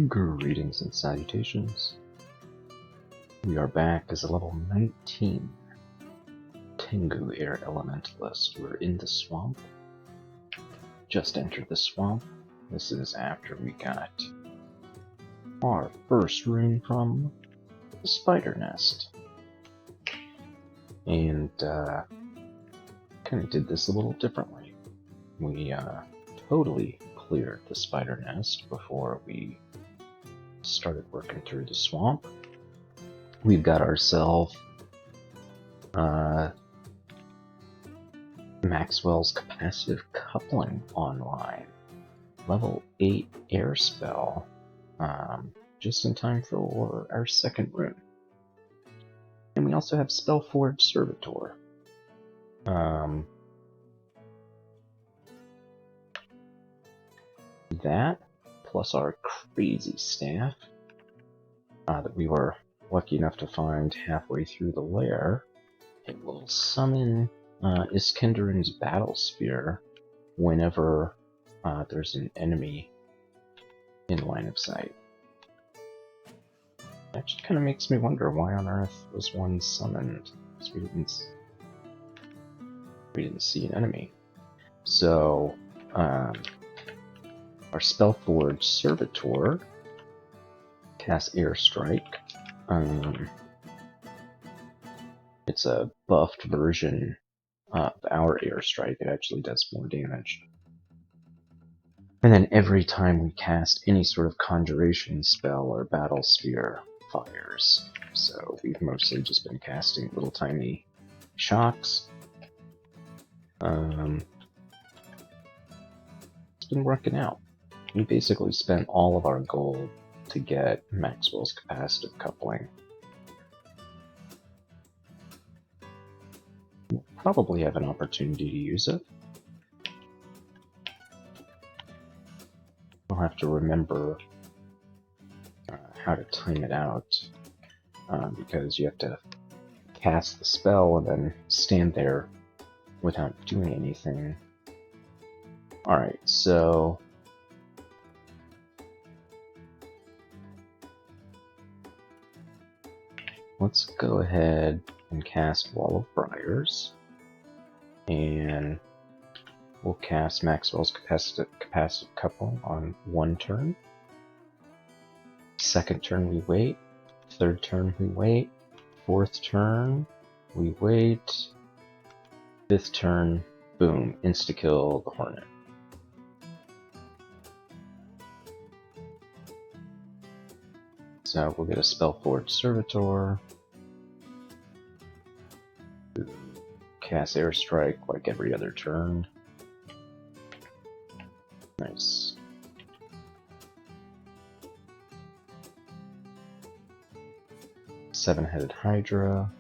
Greetings and salutations. We are back as a level 19 Tengu Air Elementalist. We're in the swamp. Just entered the swamp. This is after we got our first rune from the spider nest. And kind of did this a little differently. We totally cleared the spider nest before we started working through the swamp. We've got ourselves Maxwell's Capacitive Coupling online. Level 8 air spell. Just in time for our second rune. And we also have Spellforged Servitor. That, plus our crazy staff that we were lucky enough to find halfway through the lair. It will summon Iskenderun's Battle Spear whenever there's an enemy in line of sight. That just kind of makes me wonder why on earth was one summoned, because we didn't see an enemy. So, our Spellforged Servitor casts Airstrike. It's a buffed version of our Airstrike. It actually does more damage. And then every time we cast any sort of conjuration spell or battle sphere fires. So we've mostly just been casting little tiny shocks. It's been working out. We basically spent all of our gold to get Maxwell's Capacitive Coupling. We'll probably have an opportunity to use it. We'll have to remember how to time it out, because you have to cast the spell and then stand there without doing anything. Alright, so let's go ahead and cast Wall of Briars, and we'll cast Maxwell's Capacitive Coupling on one turn. Second turn we wait, third turn we wait, fourth turn we wait, fifth turn, boom, insta-kill the Hornet. So we'll get a Spellforged Servitor, cast Airstrike like every other turn. Nice. Seven-headed Hydra.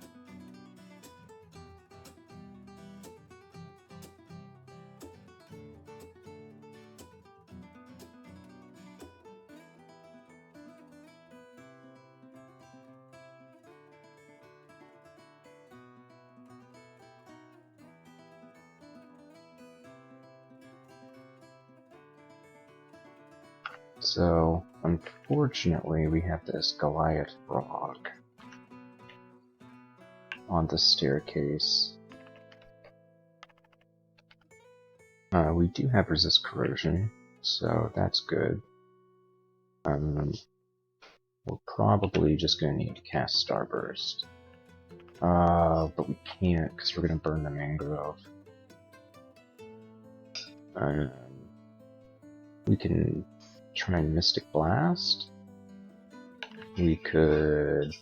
So, unfortunately, we have this Goliath Frog on the staircase. We do have Resist Corrosion, so that's good. We're probably just going to need to cast Starburst. But we can't, because we're going to burn the mangrove. We can try and Mystic Blast. We could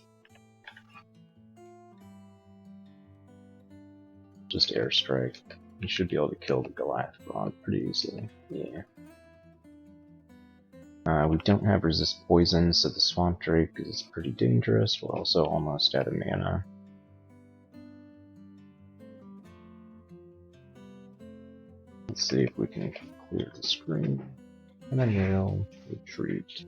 just Airstrike. We should be able to kill the Goliath Frog pretty easily. Yeah. We don't have Resist Poison, so the Swamp Drake is pretty dangerous. We're also almost out of mana. Let's see if we can clear the screen. And then we'll retreat.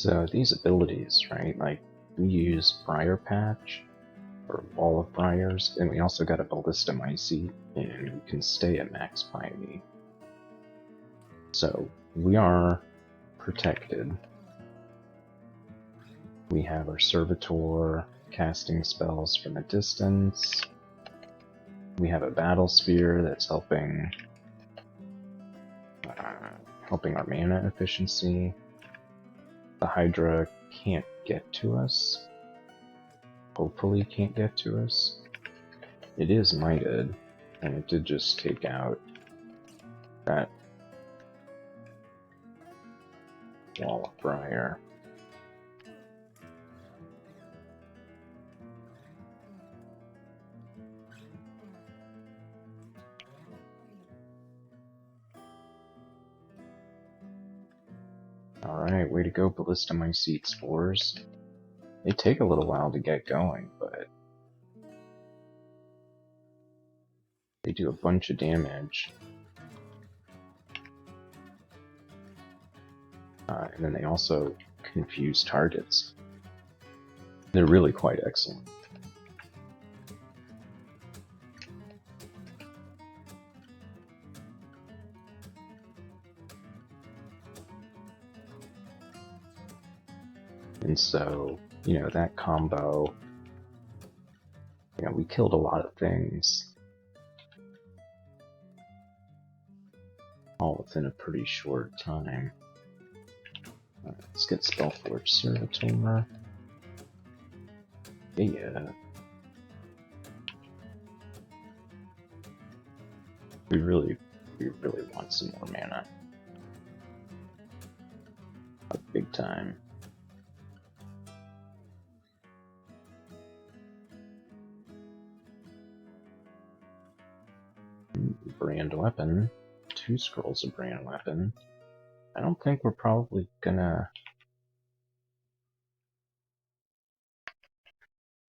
So these abilities, right, like we use Briar Patch, or Wall of Briars, and we also got a Ballista Mycete, and we can stay at max PIE. So we are protected. We have our Servitor casting spells from a distance. We have a Battle Sphere that's helping our mana efficiency. The Hydra can't get to us. Hopefully can't get to us. It is mighted, and it did just take out that Wall of Briar. Alright, way to go, Ballista Mycete Spores. They take a little while to get going, but they do a bunch of damage. And then they also confuse targets. They're really quite excellent. And so, you know, that combo, you know, we killed a lot of things all within a pretty short time. Let's get Spellforge Servitor. Yeah. We really want some more mana. Big time. Brand Weapon. 2 scrolls of Brand Weapon. I don't think we're probably gonna...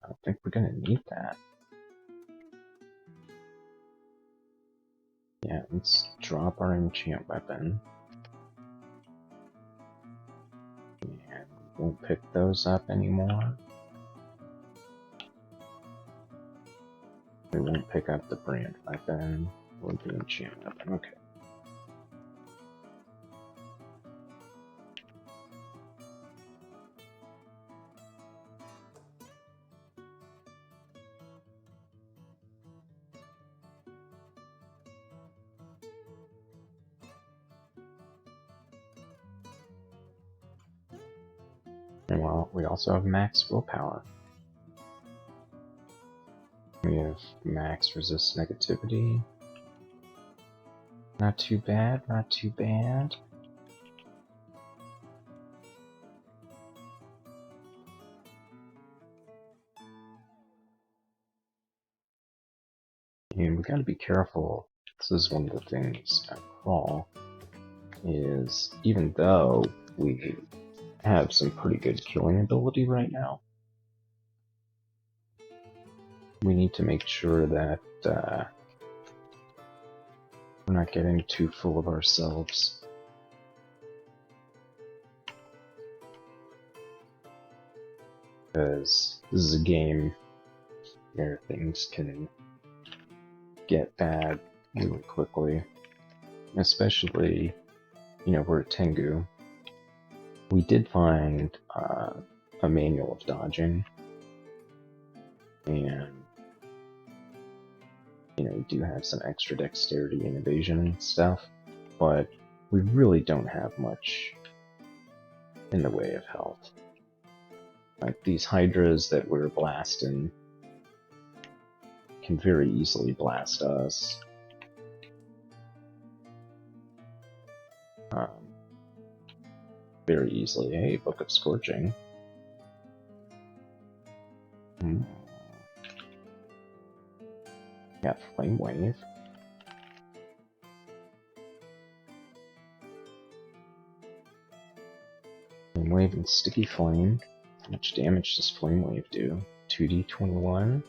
I don't think we're gonna need that. Yeah, let's drop our enchant weapon. And we won't pick those up anymore. We won't pick up the brand weapon or the enchant weapon. Okay. And well, we also have max willpower. We have max resist negativity. Not too bad, not too bad. And we gotta be careful. This is one of the things at Crawl, is even though we have some pretty good killing ability right now, we need to make sure that we're not getting too full of ourselves. Because this is a game where things can get bad really quickly. Especially, you know, we're at Tengu. We did find a manual of dodging. And, you know, we do have some extra dexterity and evasion and stuff. But we really don't have much in the way of health. Like these hydras that we're blasting can very easily blast us. Very easily. Hey, Book of Scorching. Got Flame Wave. Flame Wave and Sticky Flame. How much damage does Flame Wave do? 2d21?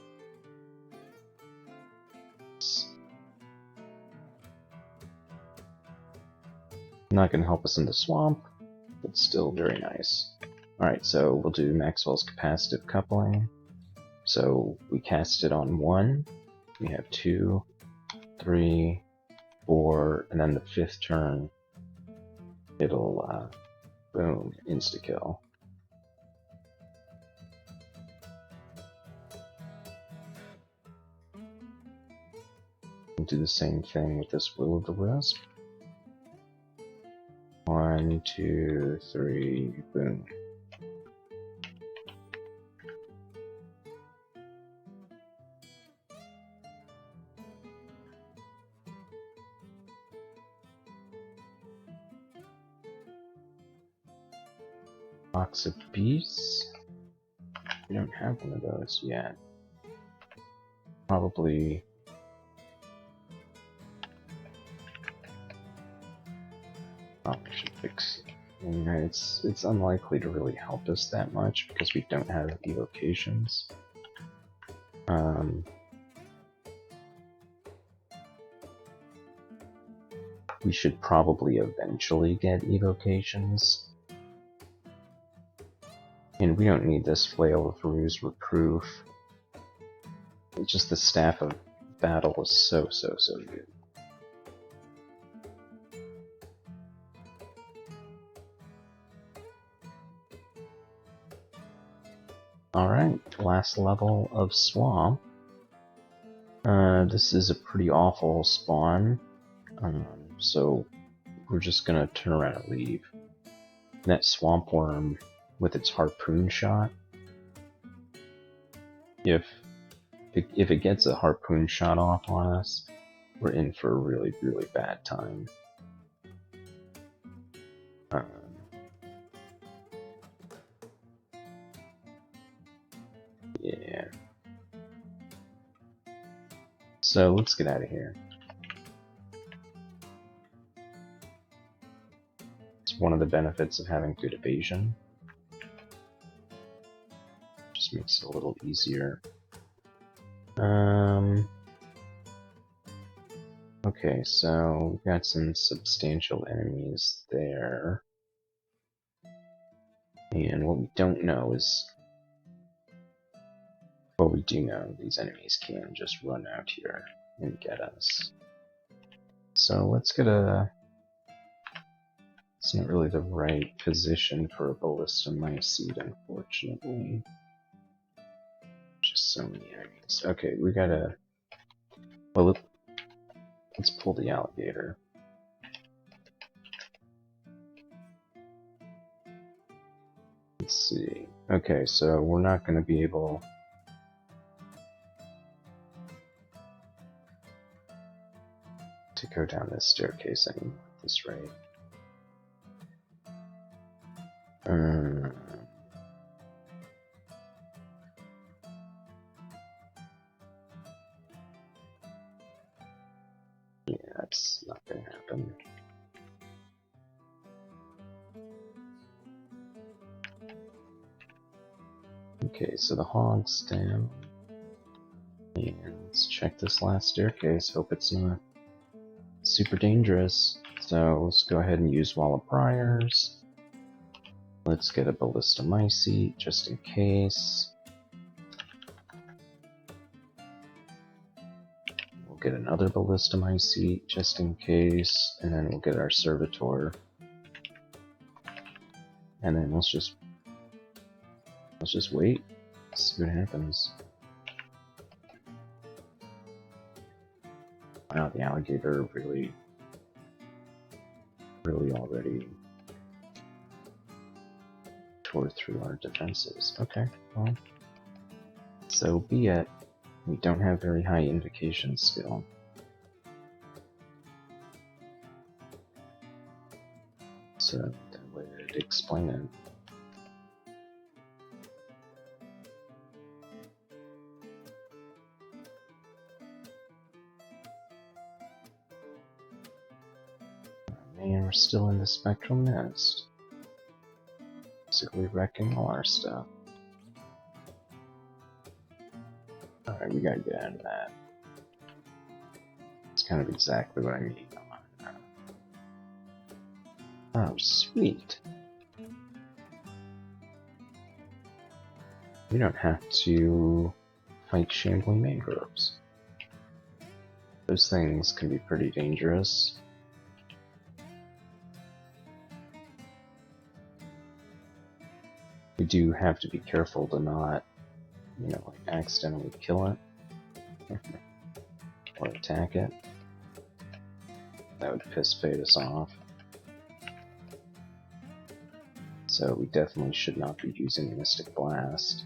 Not gonna help us in the swamp, but still very nice. Alright, so we'll do Maxwell's capacitive coupling. So we cast it on 1, we have 2, 3, 4, and then the 5th turn, it'll, boom, insta-kill. We'll do the same thing with this Will-o'-the-Wisp. 1, 2, 3, boom. Box of Beasts. We don't have one of those yet. Probably. Oh, we should fix. It's unlikely to really help us that much because we don't have evocations. We should probably eventually get evocations. And we don't need this Flail of Ruse Reproof. It's just the Staff of Battle is so good. Alright, last level of Swamp. This is a pretty awful spawn. So we're just gonna turn around and leave. That Swamp Worm with its harpoon shot. If it gets a harpoon shot off on us, we're in for a really bad time. Yeah. So let's get out of here. It's one of the benefits of having good evasion. Just makes it a little easier. Okay, so we've got some substantial enemies there. And what we don't know is... Well, we do know these enemies can just run out here and get us. So let's get a... It's not really the right position for a Ballista Mycete, unfortunately. Just so many enemies. Okay, we gotta... Well, let's pull the alligator. Let's see. Okay, so we're not gonna be able... to go down this staircase anymore at this rate. Yeah, that's not gonna happen. Okay, so the hog's down. And let's check this last staircase. Hope it's not super dangerous. So let's go ahead and use Wall of Briars. Let's get a Ballista Mycete just in case. We'll get another Ballista Mycete just in case, and then we'll get our Servitor. And then let's just wait. See what happens. Wow, the alligator really already tore through our defenses. Okay, well, so be it. We don't have very high invocation skill. So that would explain it. And we're still in the Spectral Nest. Basically wrecking all our stuff. Alright, we gotta get out of that. It's kind of exactly what I need. Oh, sweet. We don't have to fight shambling mangroves. Those things can be pretty dangerous. We do have to be careful to not, like accidentally kill it or attack it. That would piss Fedhas off. So we definitely should not be using Mystic Blast.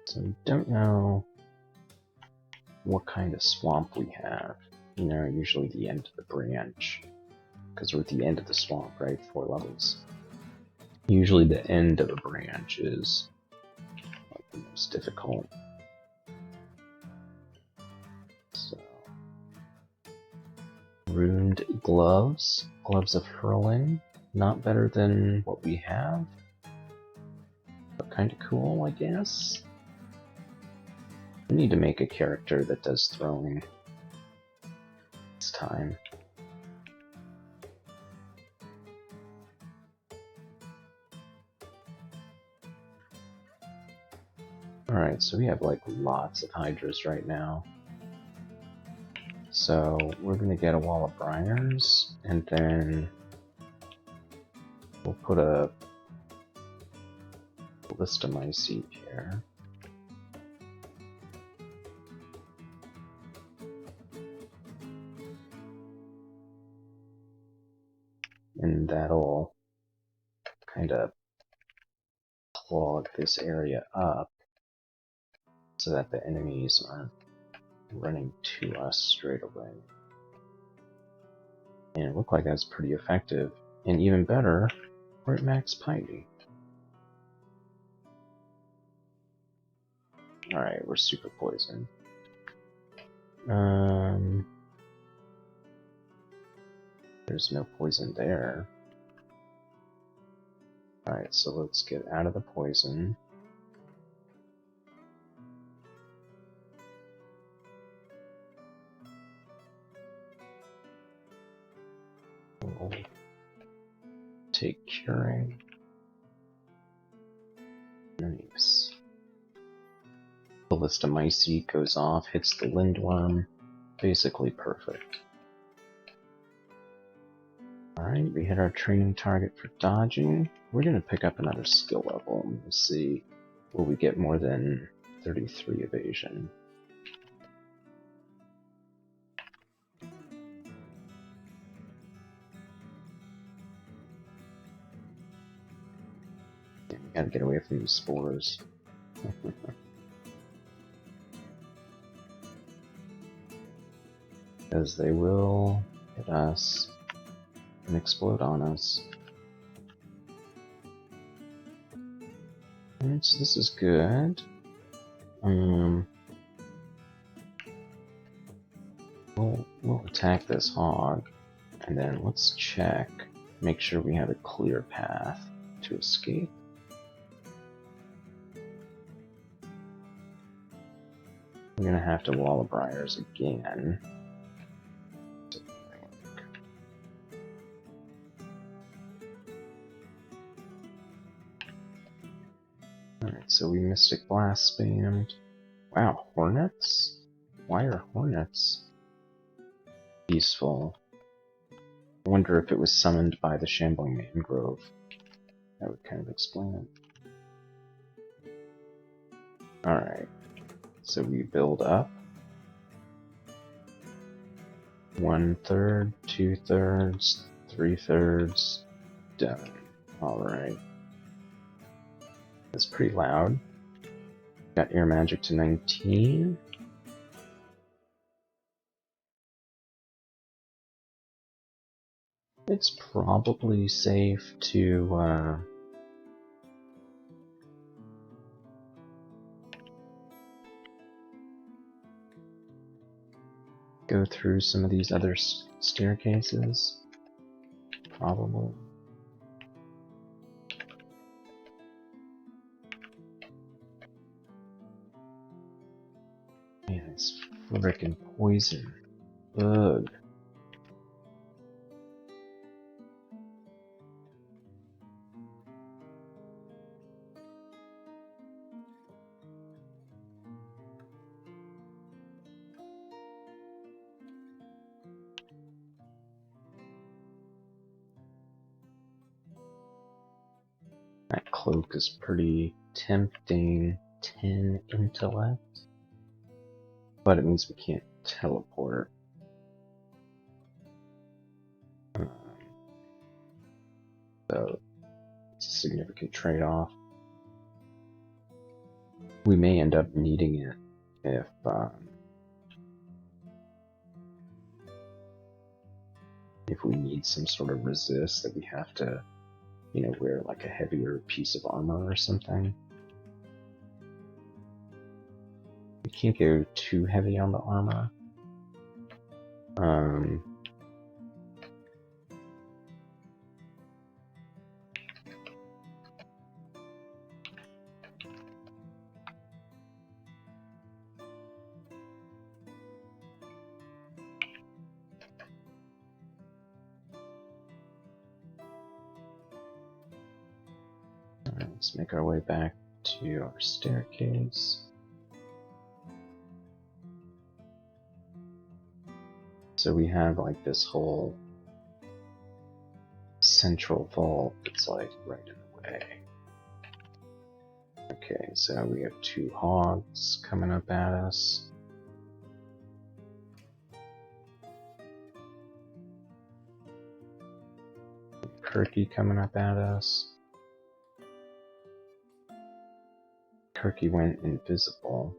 So we don't know what kind of swamp we have. Usually the end of the branch. Because we're at the end of the swamp, right? 4 levels. Usually the end of a branch is like the most difficult. So, runed gloves. Gloves of hurling. Not better than what we have. But kind of cool, I guess. We need to make a character that does throwing this time. Alright, so we have like lots of hydras right now. So we're gonna get a wall of briars, and then we'll put a list of my seed here. And that'll kind of clog this area up so that the enemies aren't running to us straight away. And it looked like that's pretty effective. And even better, we're at max piety. Alright, we're super poisoned. There's no poison there. Alright, so let's get out of the poison. We'll take curing. Nice. Ballista Mycete goes off, hits the Lindworm. Basically perfect. Alright, we hit our training target for dodging. We're going to pick up another skill level and we'll see, will we get more than 33 evasion. Yeah, we gotta get away from these spores. Because they will hit us and explode on us. Alright, so this is good. We'll attack this hog, and then let's check, make sure we have a clear path to escape. We're gonna have to wall of briars again. Alright, so we Mystic Blast spammed. Wow, hornets? Why are hornets useful? I wonder if it was summoned by the Shambling Mangrove. That would kind of explain it. Alright, so we build up. 1/3, 2/3, 3/3, done. Alright. That's pretty loud. Got air magic to 19. It's probably safe to go through some of these other staircases. Probably. Man, it's frickin' poison. Ugh. That cloak is pretty tempting. 10 intellect. But it means we can't teleport. So it's a significant trade-off. We may end up needing it if we need some sort of resist that we have to, wear like a heavier piece of armor or something. We can't go too heavy on the armor. Alright, let's make our way back to our staircase. So we have like this whole central vault that's like right in the way. Okay, so we have 2 hogs coming up at us. Kirky coming up at us. Kirky went invisible.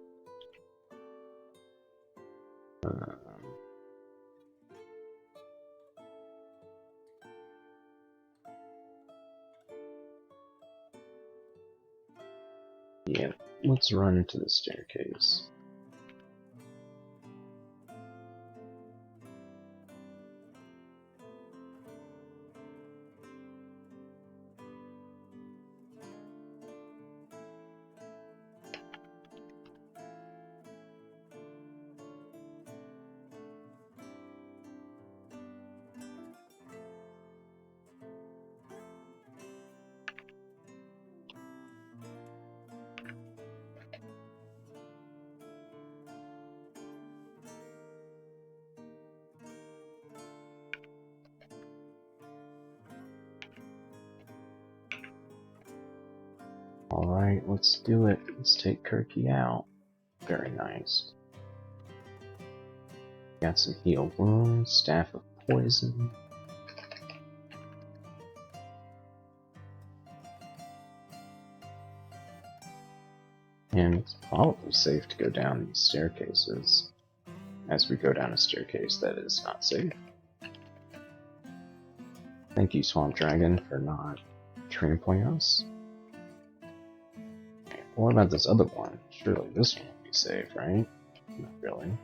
Yeah, let's run to the staircase. Alright, let's do it. Let's take Kirky out. Very nice. Got some heal wounds, staff of poison. And it's probably safe to go down these staircases. As we go down a staircase that is not safe. Thank you, Swamp Dragon, for not trampling us. What about this other one? Surely this one will be safe, right? Not really.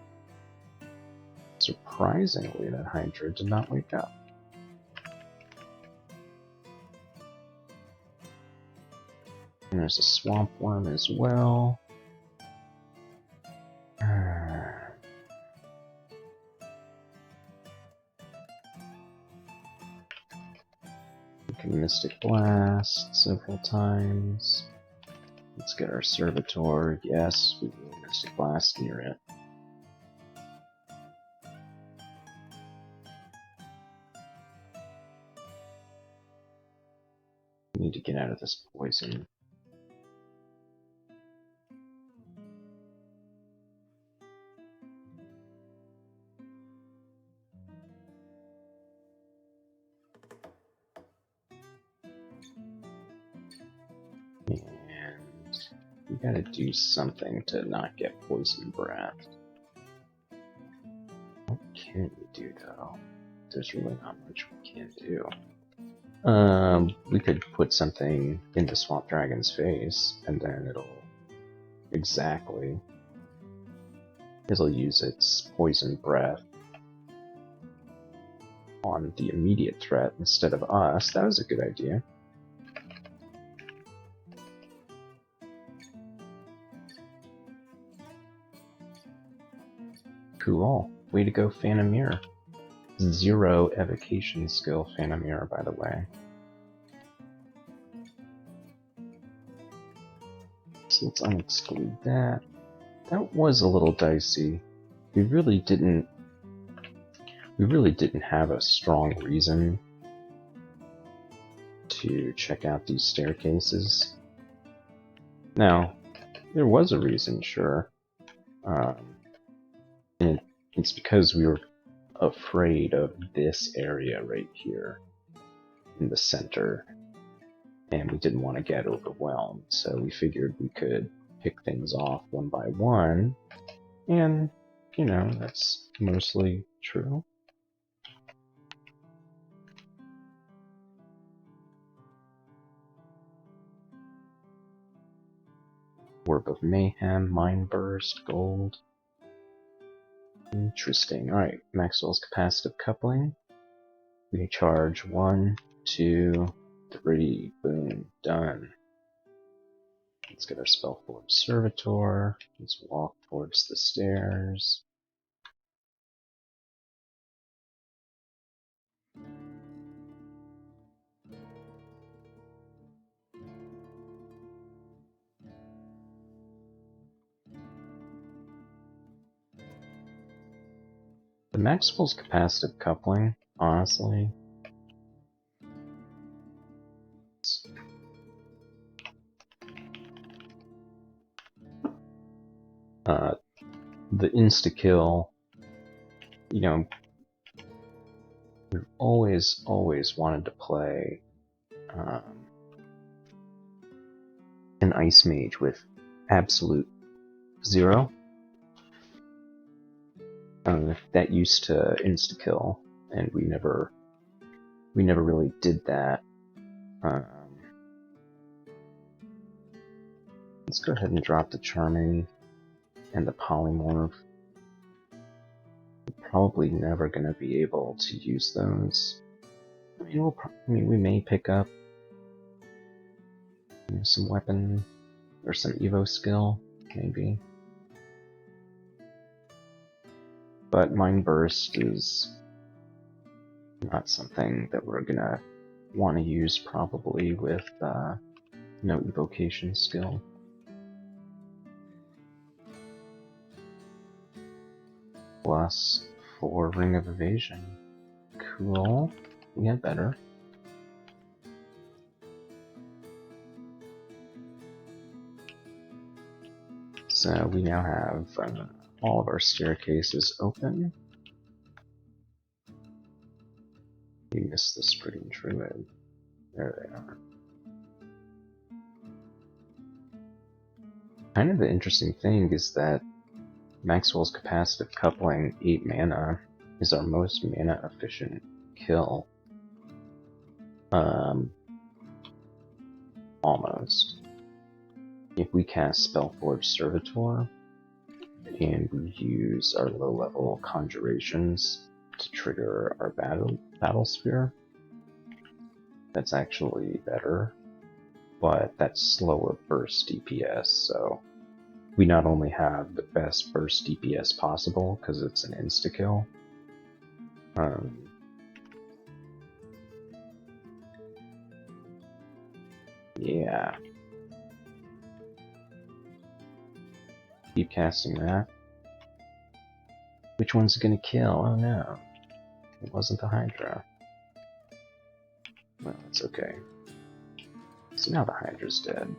Surprisingly, that Hydra did not wake up. And there's a swamp worm as well. We can Mystic Blast several times. Let's get our Servitor. Yes, we will Mystic Blast near it. We need to get out of this poison. And we gotta do something to not get poison breath. What can we do though? There's really not much we can do. We could put something into Swamp Dragon's face, and then it'll use its poison breath on the immediate threat instead of us. That was a good idea. Cool. Way to go, Phantom Mirror. 0 evocation skill, Phantom Mirror, by the way. So let's unexclude that. That was a little dicey. We really didn't have a strong reason to check out these staircases. Now, there was a reason, sure. And it's because we were afraid of this area right here in the center, and we didn't want to get overwhelmed, so we figured we could pick things off one by one, and, you know, that's mostly true. Orb of Mayhem, Mind Burst, Gold. Interesting. Alright, Maxwell's Capacitive Coupling. Recharge 1, 2, 3. Boom. Done. Let's get our Spellforge Servitor. Let's walk towards the stairs. The Maxwell's Capacitive Coupling, honestly, the insta-kill, you know, we've always wanted to play an Ice Mage with absolute 0. That used to insta-kill, and we never really did that. Let's go ahead and drop the Charming and the Polymorph. We're probably never going to be able to use those. I mean, we may pick up, you know, some weapon or some Evo skill, maybe. But Mind Burst is not something that we're gonna want to use probably with no evocation skill. Plus 4 Ring of Evasion. Cool. We had better. So we now have all of our staircases open. We missed the Spreading Druid. There they are. Kind of the interesting thing is that Maxwell's Capacitive Coupling, 8 mana, is our most mana efficient kill. Almost. If we cast Spellforge Servitor, and we use our low-level conjurations to trigger our battle sphere, that's actually better, but that's slower burst DPS, so we not only have the best burst DPS possible because it's an insta-kill, yeah. Keep casting that. Which one's gonna kill? Oh no. It wasn't the Hydra. Well, it's okay. So now the Hydra's dead.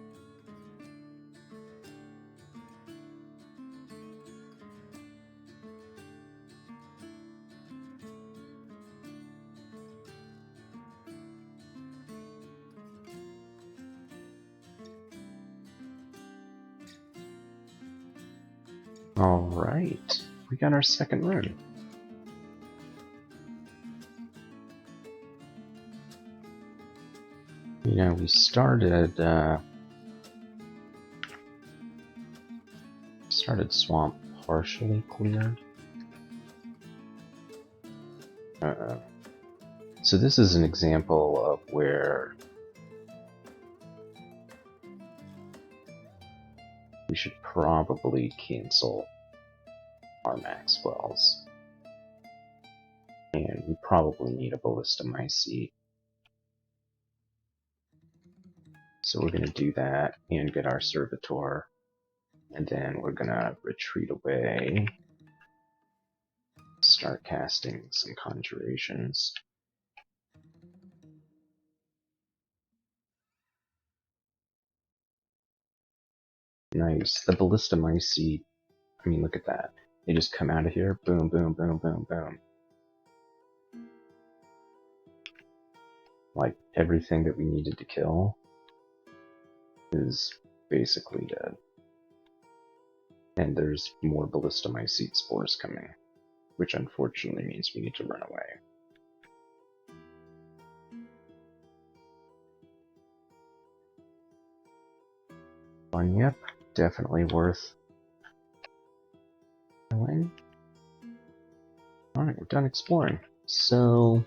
Alright, we got our second rune. You know, we started Swamp partially cleared. So this is an example of where we should probably cancel our Maxwells. And we probably need a ballistomycete. So we're going to do that and get our servitor. And then we're going to retreat away. Start casting some conjurations. Nice. The ballistomycete. I mean, look at that. They just come out of here. Boom, boom, boom, boom, boom. Like, everything that we needed to kill is basically dead. And there's more ballistomycete spores coming, which unfortunately means we need to run away. Fun, yep. Definitely worth killing. Alright, we're done exploring. So,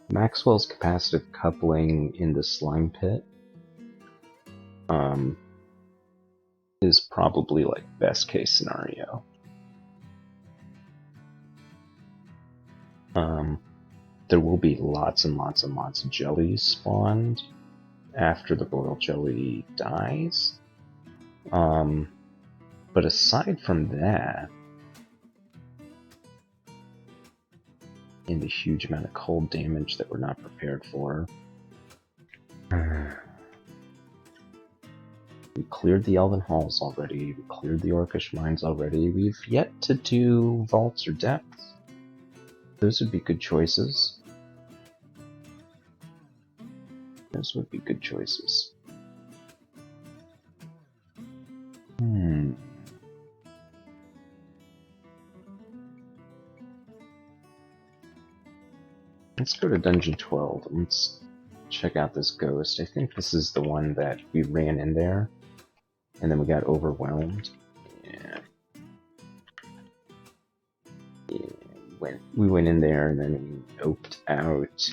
Maxwell's capacitive coupling in the slime pit is probably like best case scenario. There will be lots and lots and lots of jellies spawned after the royal jelly dies. But aside from that, and the huge amount of cold damage that we're not prepared for, we cleared the Elven Halls already, we cleared the Orcish Mines already, we've yet to do Vaults or Depths. Those would be good choices. Those would be good choices. Let's go to Dungeon 12. Let's check out this ghost. I think this is the one that we ran in there, and then we got overwhelmed. Yeah. We went in there, and then we oped out.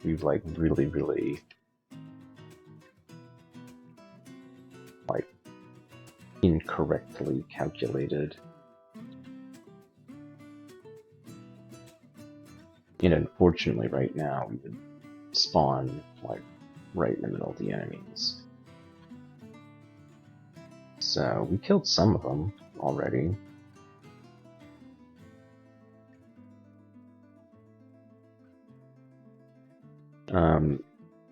We've like really like incorrectly calculated. And unfortunately right now we would spawn like right in the middle of the enemies. So we killed some of them already.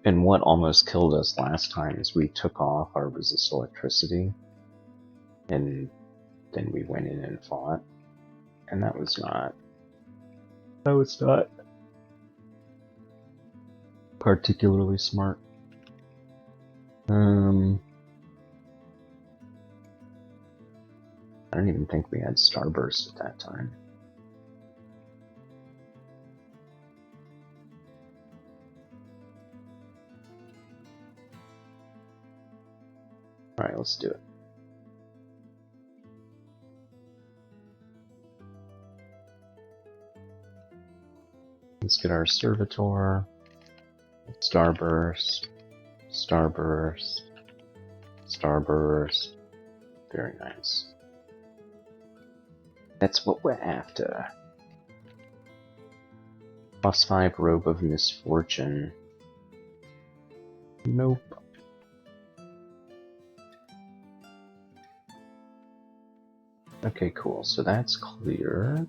And what almost killed us last time is we took off our resist electricity, and then we went in and fought, and that was not particularly smart. I don't even think we had Starburst at that time. Alright, let's do it. Let's get our Servitor, Starburst, Starburst, Starburst. Very nice. That's what we're after. +5 Robe of Misfortune. Nope. Okay, cool. So that's cleared.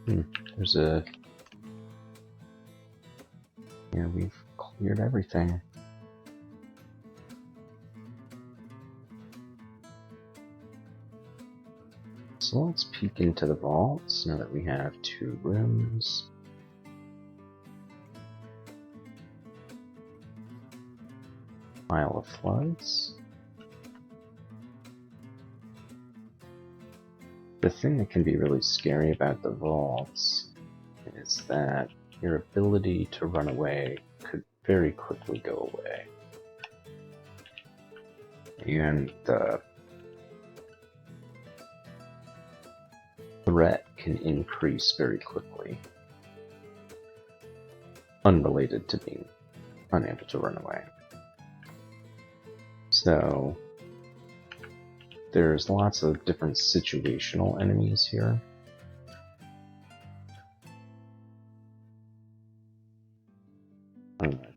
There's a... Yeah, we've cleared everything. So let's peek into the vaults now that we have 2 rooms. Isle of Floods. The thing that can be really scary about the vaults is that your ability to run away could very quickly go away. And the threat can increase very quickly, unrelated to being unable to run away. So there's lots of different situational enemies here.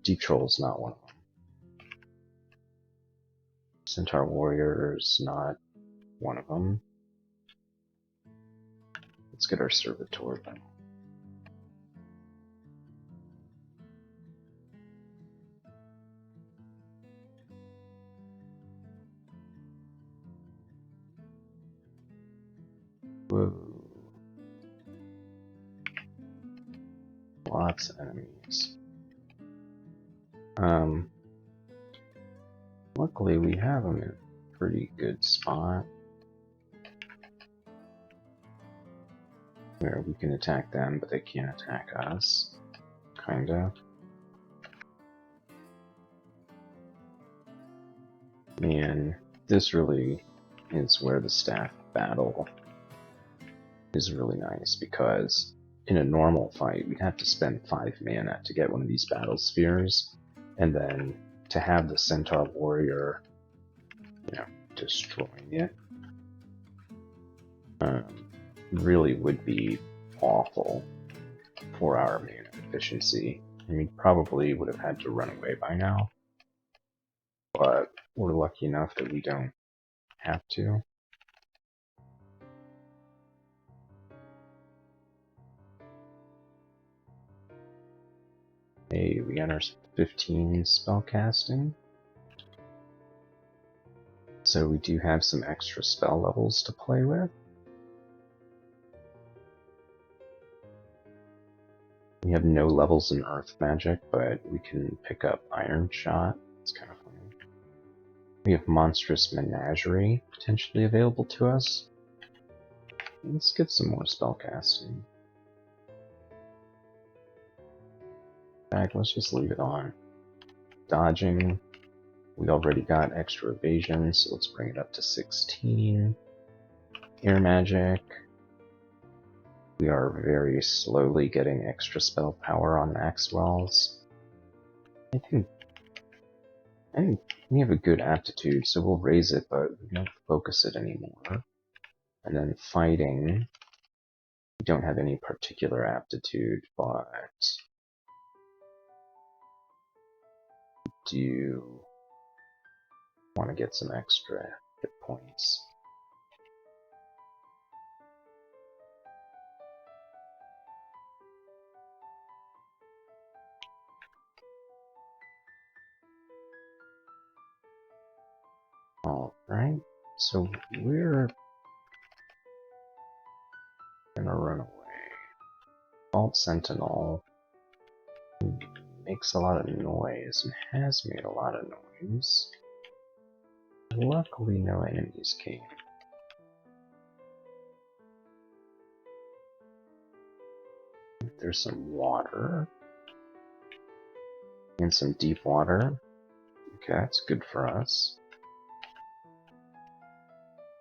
Deep Troll's not one of them. Centaur Warrior's not one of them. Let's get our Servitor then. Whoa. Lots of enemies. Luckily we have them in a pretty good spot where we can attack them, but they can't attack us. Kinda. And this really is where the staff battle is really nice, because in a normal fight we'd have to spend 5 mana to get one of these battle spheres, and then to have the Centaur Warrior, destroying it, really would be awful for our mana efficiency. I mean, probably would have had to run away by now, but we're lucky enough that we don't have to. Hey, we got our 15 spellcasting. So we do have some extra spell levels to play with. We have no levels in Earth Magic, but we can pick up Iron Shot. It's kind of funny. We have Monstrous Menagerie potentially available to us. Let's get some more spellcasting. In fact, let's just leave it on. Dodging. We already got extra evasion, so let's bring it up to 16. Air Magic. We are very slowly getting extra spell power on Maxwell's. I think we have a good aptitude, so we'll raise it, but we don't focus it anymore. And then fighting, we don't have any particular aptitude, but we do want to get some extra hit points. Alright, so we're gonna run away. Vault Sentinel makes a lot of noise and has made a lot of noise. Luckily, no enemies came. There's some water and some deep water. Okay, that's good for us.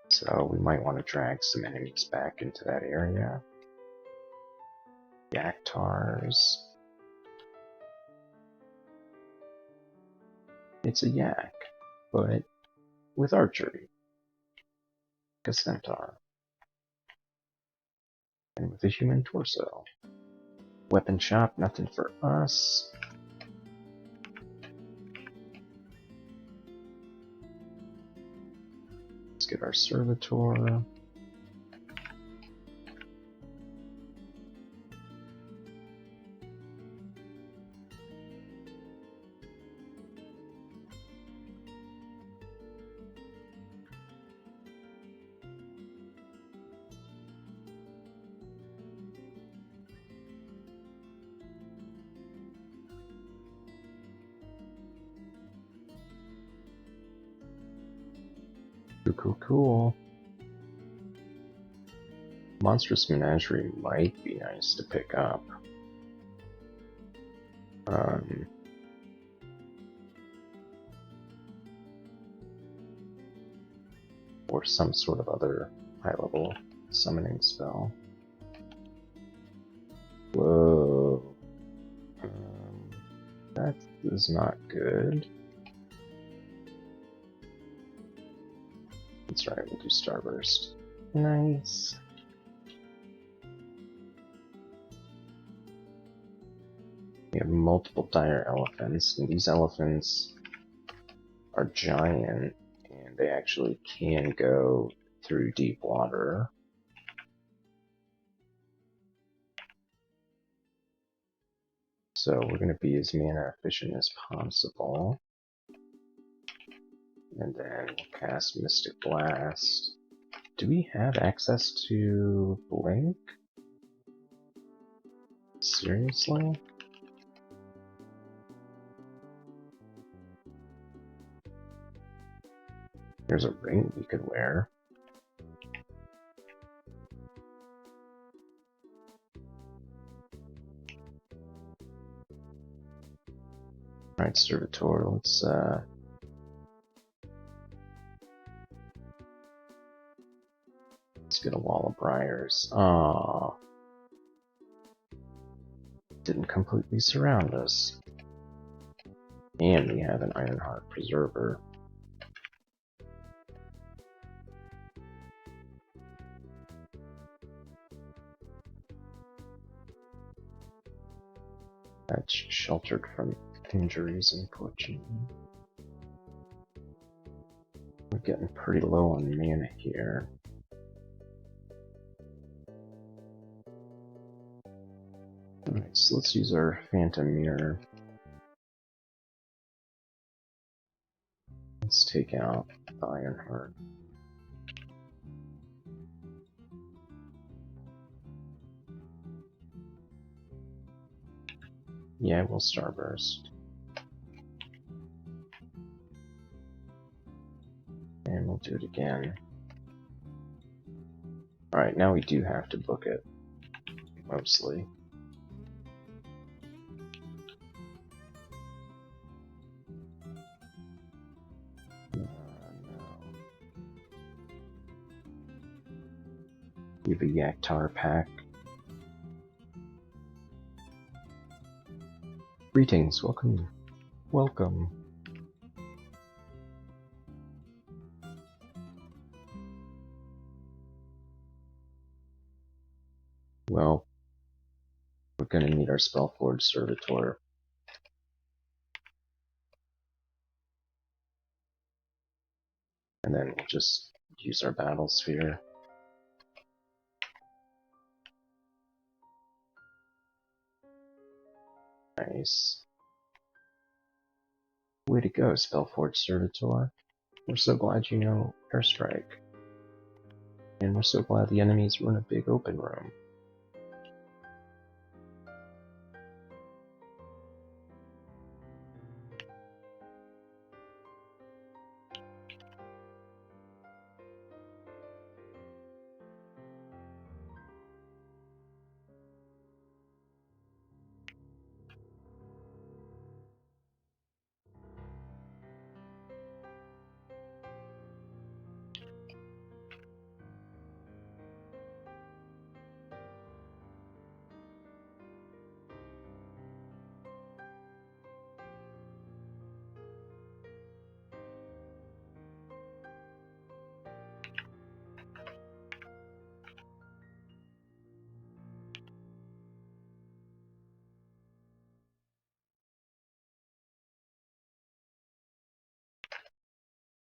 So we might want to drag some enemies back into that area. Yaktars. It's a yak, but with archery. Like a centaur. And with a human torso. Weapon shop, nothing for us. Let's get our servitor. Cool. Monstrous Menagerie might be nice to pick up. Or some sort of other high-level summoning spell. Whoa. That is not good. That's right, we'll do Starburst. Nice. We have multiple dire elephants, and these elephants are giant, and they actually can go through deep water. So we're going to be as mana efficient as possible. And then we'll cast Mystic Blast. Do we have access to Blink? Seriously? There's a ring we could wear. Alright, Servitor, let's get a wall of briars. Aww. Didn't completely surround us. And we have an Ironheart Preserver. That's sheltered from injuries, unfortunately. We're getting pretty low on mana here. Alright, so let's use our Phantom Mirror. Let's take out the Ironheart. Yeah, we'll Starburst. And we'll do it again. Alright, now we do have to book it. Mostly. No. We have a Yaktar pack. Greetings, welcome. Welcome. Well, we're gonna need our Spellforge Servitor. And then we'll just use our Battle Sphere. Nice. Way to go, Spellforge Servitor. We're so glad you know Airstrike. And we're so glad the enemies were in a big open room.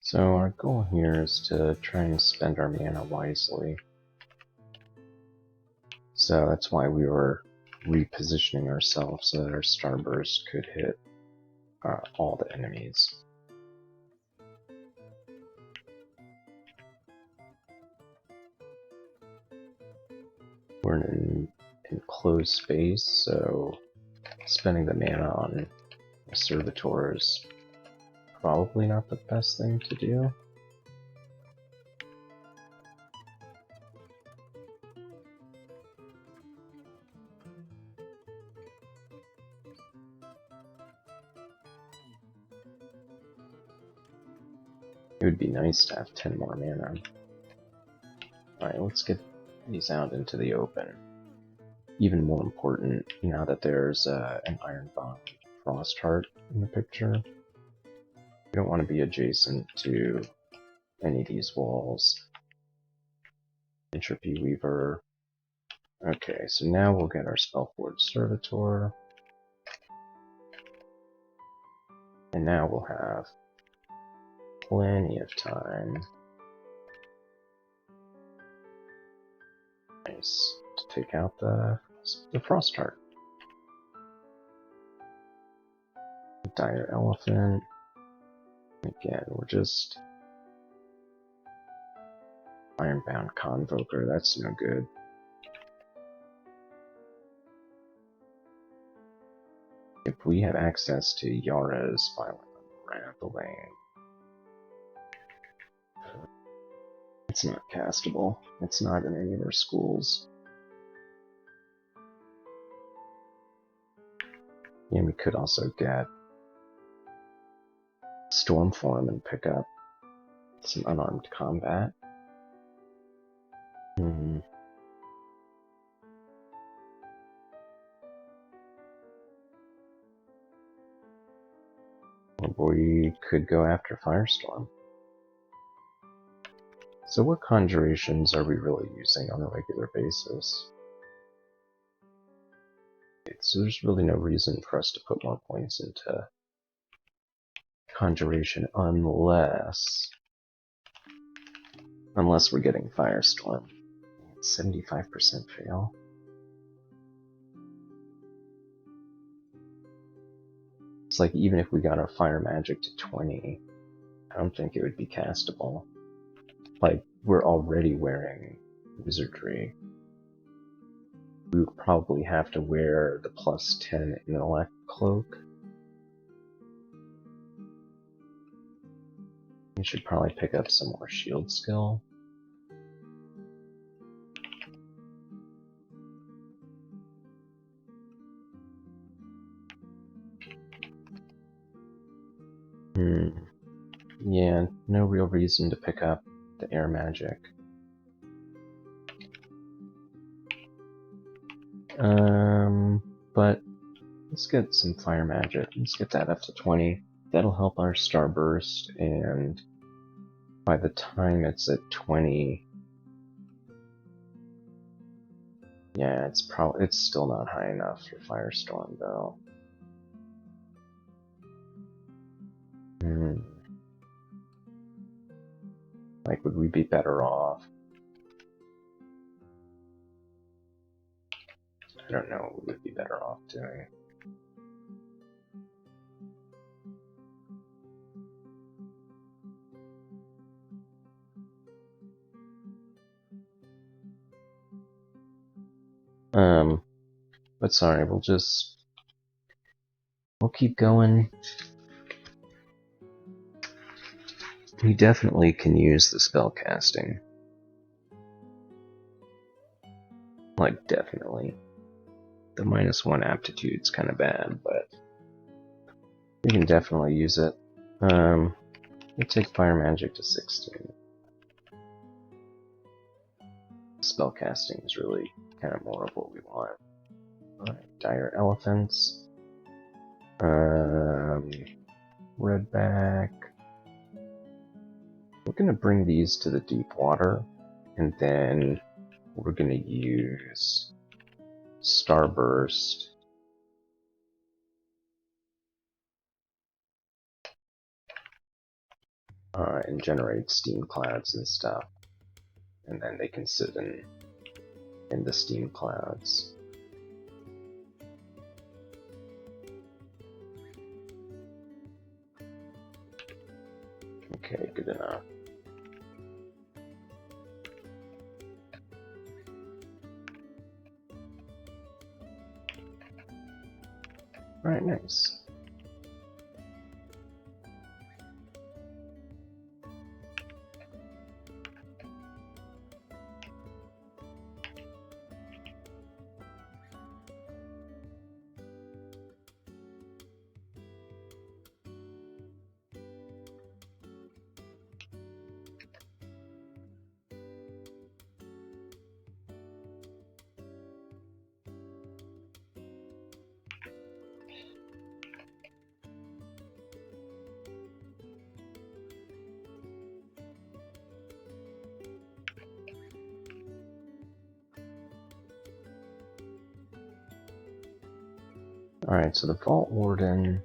So our goal here is to try and spend our mana wisely. So that's why we were repositioning ourselves so that our Starburst could hit all the enemies. We're in an enclosed space, so spending the mana on a Servitor is probably not the best thing to do. It would be nice to have 10 more mana. Alright, let's get these out into the open. Even more important, now that there's an Ironbound Frostheart in the picture, we don't want to be adjacent to any of these walls. Entropy Weaver. Okay, so now we'll get our Spellforge Servitor. And now we'll have plenty of time. Nice. To take out the Frost Heart. Dire Elephant. Again, we're just Ironbound Convoker, that's no good. If we have access to Yara's Violent Unraveling, it's not castable. It's not in any of our schools. And we could also get Stormform and pick up some unarmed combat. Or we could go after Firestorm. So what conjurations are we really using on a regular basis? So there's really no reason for us to put more points into conjuration unless we're getting Firestorm. 75% fail. It's like even if we got our fire magic to 20, I don't think it would be castable. Like, we're already wearing wizardry. We would probably have to wear the plus 10 intellect cloak. We should probably pick up some more shield skill. Yeah, no real reason to pick up the air magic. But let's get some fire magic. Let's get that up to 20. That'll help our starburst, and by the time it's at 20, yeah, it's still not high enough for Firestorm though. Like, would we be better off? I don't know what we would be better off doing. But sorry, we'll keep going. We definitely can use the spell casting. Like, definitely. The -1 aptitude's kind of bad, but we can definitely use it. We'll take fire magic to 16. Spell casting is really kind of more of what we want. Alright, dire elephants. Redback. We're gonna bring these to the deep water, and then we're gonna use Starburst and generate steam clouds and stuff, and then they can sit in the steam clouds. Okay, good enough. Alright, nice. Alright, so the Vault Warden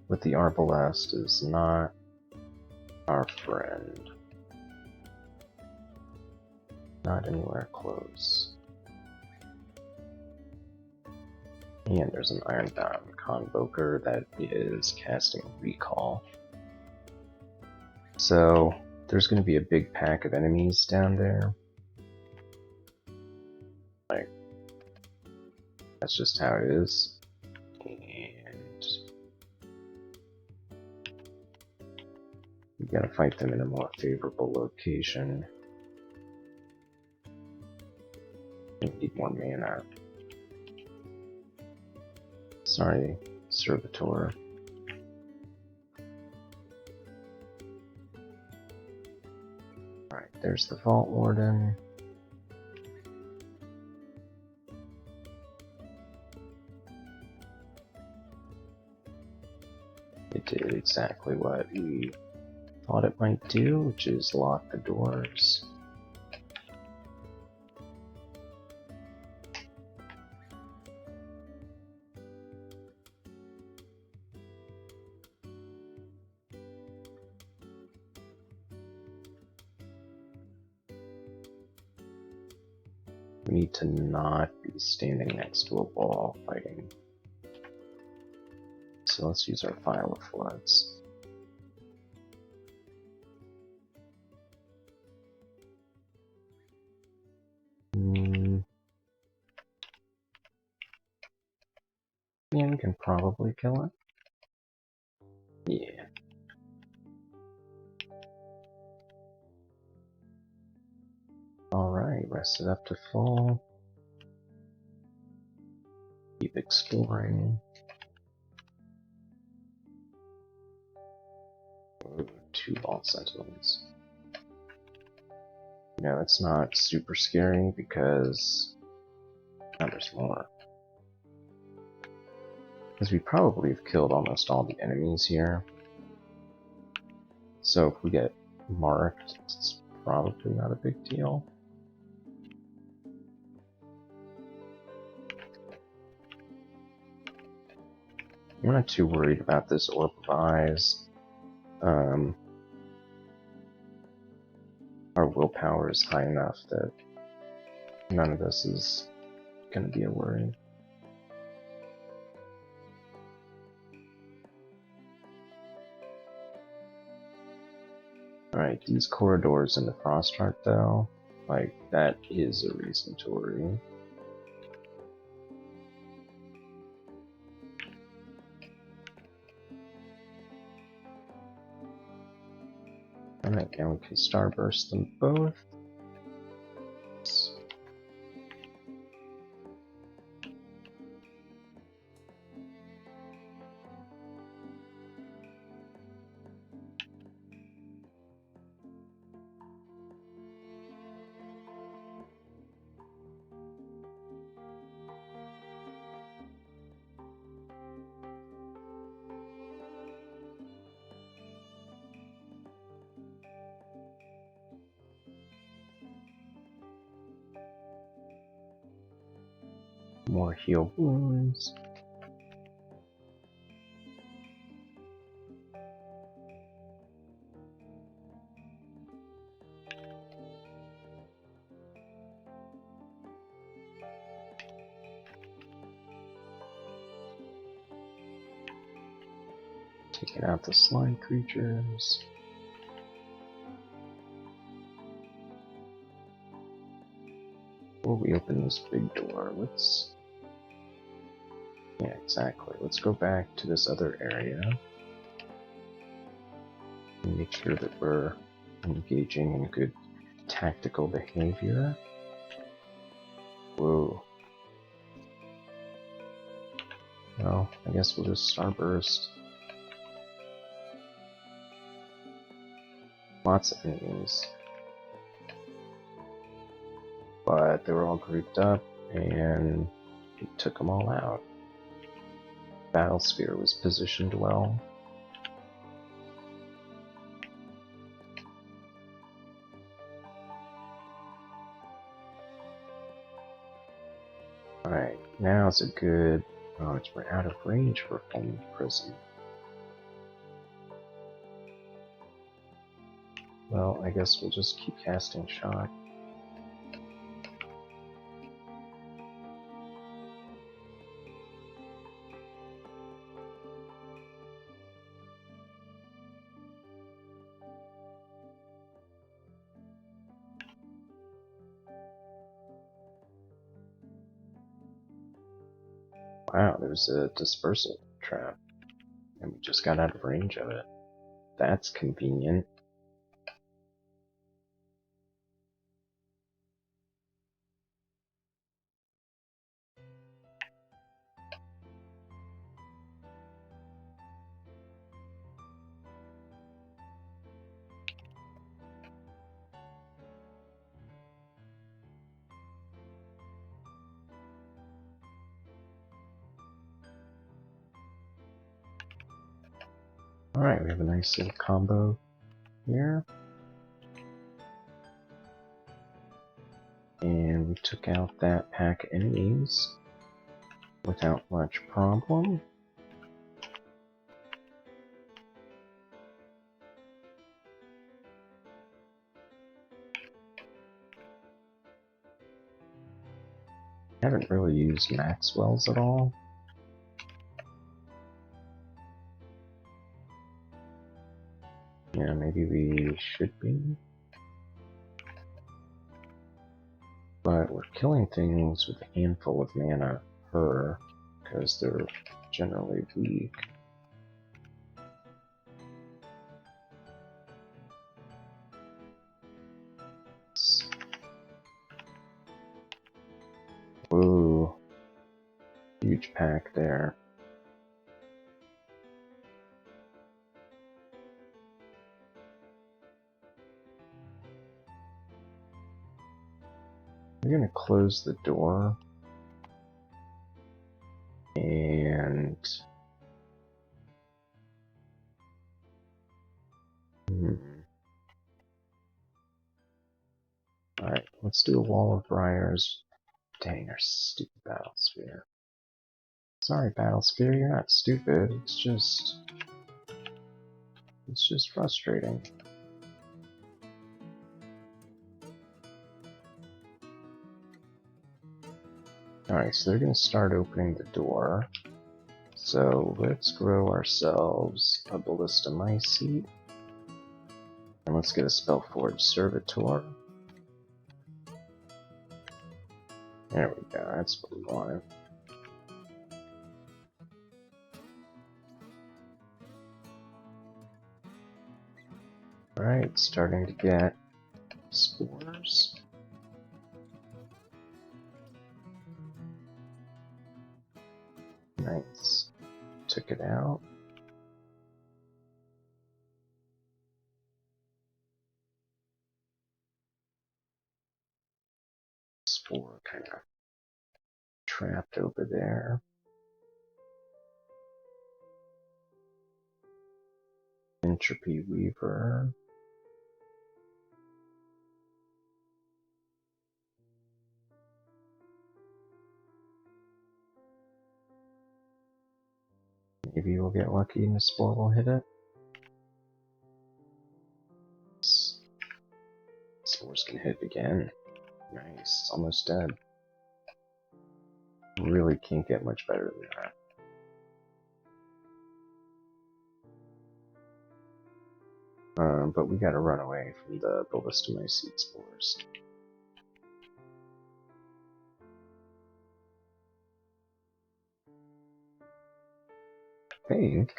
with the Arbalest is not our friend. Not anywhere close. And there's an Ironbound Convoker that is casting Recall. So there's going to be a big pack of enemies down there. Like, that's just how it is. And you gotta fight them in a more favorable location. You need more mana. Sorry, Servitor. Alright, there's the Vault Warden. It did exactly what we thought it might do, which is lock the doors. We need to not be standing next to a wall fighting. So let's use our File of Floods. Yeah, we can probably kill it. Yeah. Alright, rest it up to full. Keep exploring. Ooh, 2 Vault Sentinels. You know, it's not super scary because now there's more. Because we probably have killed almost all the enemies here. So if we get marked, it's probably not a big deal. I'm not too worried about this Orb of Eyes. Our willpower is high enough that none of this is going to be a worry. Alright, these corridors in the Frostheart though, like, that is a reason to worry. Alright, now we can starburst them both. More heal wounds. Taking out the slime creatures. Before we open this big door, let's... Yeah, exactly. Let's go back to this other area. And make sure that we're engaging in good tactical behavior. Whoa. Well, I guess we'll just starburst. Lots of enemies. But they were all grouped up, and it took them all out. Battle Sphere was positioned well. Alright, now is a good Oh, it's we're out of range for Foam Prism. Well, I guess we'll just keep casting Shock. Wow, there's a dispersal trap, and we just got out of range of it. That's convenient. Alright, we have a nice little combo here. And we took out that pack of enemies without much problem. Haven't really used Maxwell's at all. Yeah, maybe we should be. But we're killing things with a handful of mana per, because they're generally weak. Ooh, huge pack there. We're gonna close the door and alright, let's do a wall of briars. Dang, our stupid battle sphere. Sorry, battle sphere, you're not stupid. It's just frustrating. Alright, so they're gonna start opening the door. So let's grow ourselves a Ballista Mycete. And let's get a Spellforge Servitor. There we go, that's what we wanted. Alright, starting to get spores. Nice. Took it out. Spore kind of trapped over there. Entropy Weaver. Maybe we'll get lucky and the spore will hit it. Spores can hit again. Nice, almost dead. Really can't get much better than that. But we gotta run away from the Ballista Mycete spores. I think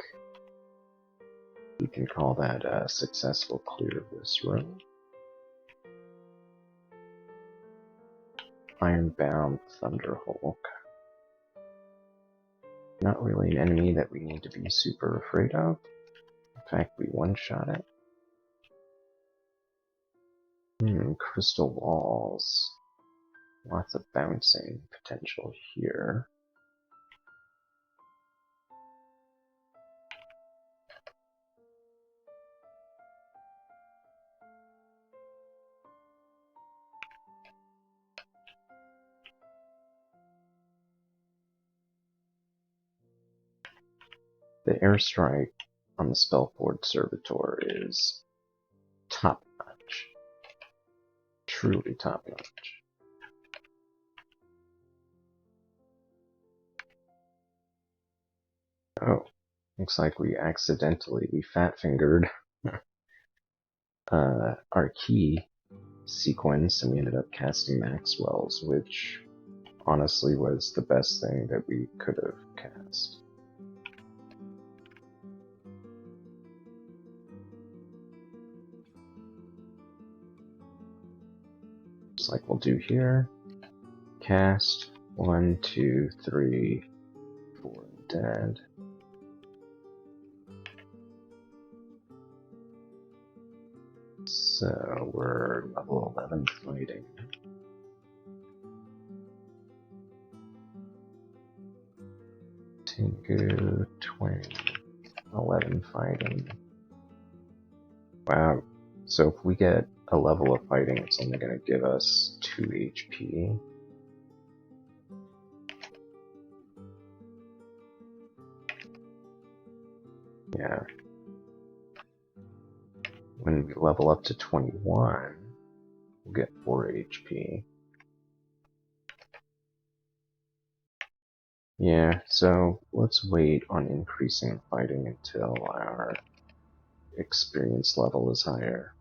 we can call that a successful clear of this room. Ironbound Thunderhulk. Not really an enemy that we need to be super afraid of. In fact, we one-shot it. Crystal walls. Lots of bouncing potential here. The airstrike on the Spellforge Servitor is top-notch. Truly top-notch. Oh, looks like we fat-fingered our key sequence, and we ended up casting Maxwell's, which honestly was the best thing that we could have cast. Just like we'll do here. Cast 1, 2, 3, 4 dead. So we're level 11 fighting. Tengu 20, 11 fighting. Wow. So if we get a level of fighting, it's only going to give us 2 HP. Yeah. When we level up to 21, we'll get 4 HP. Yeah, so let's wait on increasing fighting until our experience level is higher.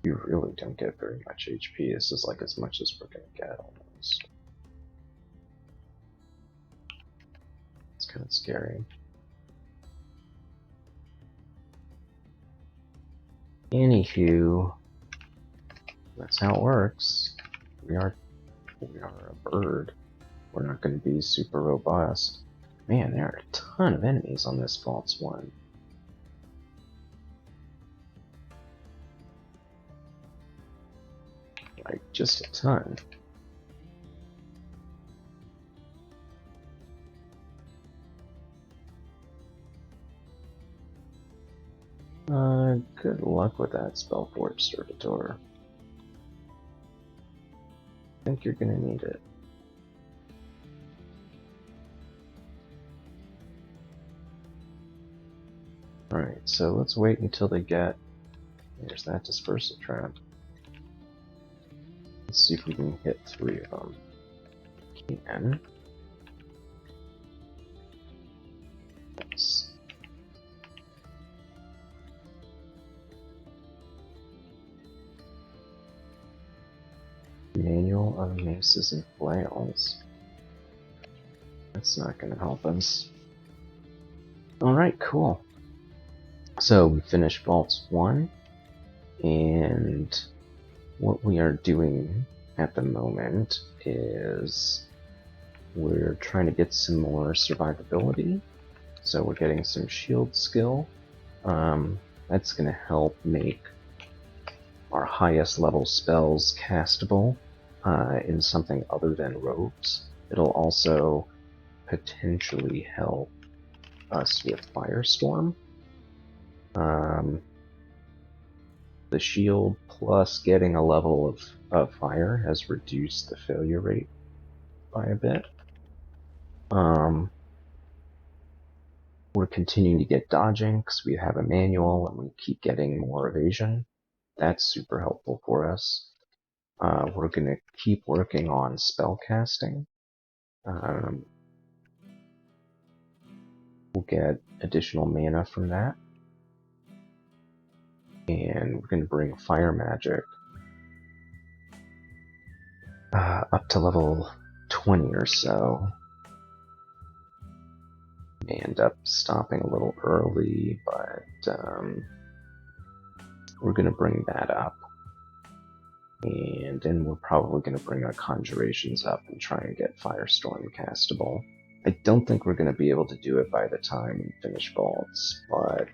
You really don't get very much HP. This is like as much as we're gonna get almost. It's kind of scary. Anywho, that's how it works. We are a bird. We're not going to be super robust. Man, there are a ton of enemies on this Vaults 1. Like, just a ton. Good luck with that Spellforge Servitor. I think you're gonna need it. Alright, so let's wait until they get... There's that Dispersive Trap. Let's see if we can hit 3 of them. Can. Nice. Manual of Maces and Flails. That's not going to help us. Alright, cool. So we finished Vaults 1, and what we are doing at the moment is we're trying to get some more survivability. So we're getting some shield skill. That's going to help make our highest level spells castable in something other than robes. It'll also potentially help us with Firestorm. The shield plus getting a level of fire has reduced the failure rate by a bit. We're continuing to get dodging because we have a manual and we keep getting more evasion. That's super helpful for us. We're going to keep working on spell casting. We'll get additional mana from that. And we're going to bring fire magic up to level 20 or so. May end up stopping a little early, but we're going to bring that up. And then we're probably going to bring our conjurations up and try and get Firestorm castable. I don't think we're going to be able to do it by the time we finish Vaults, but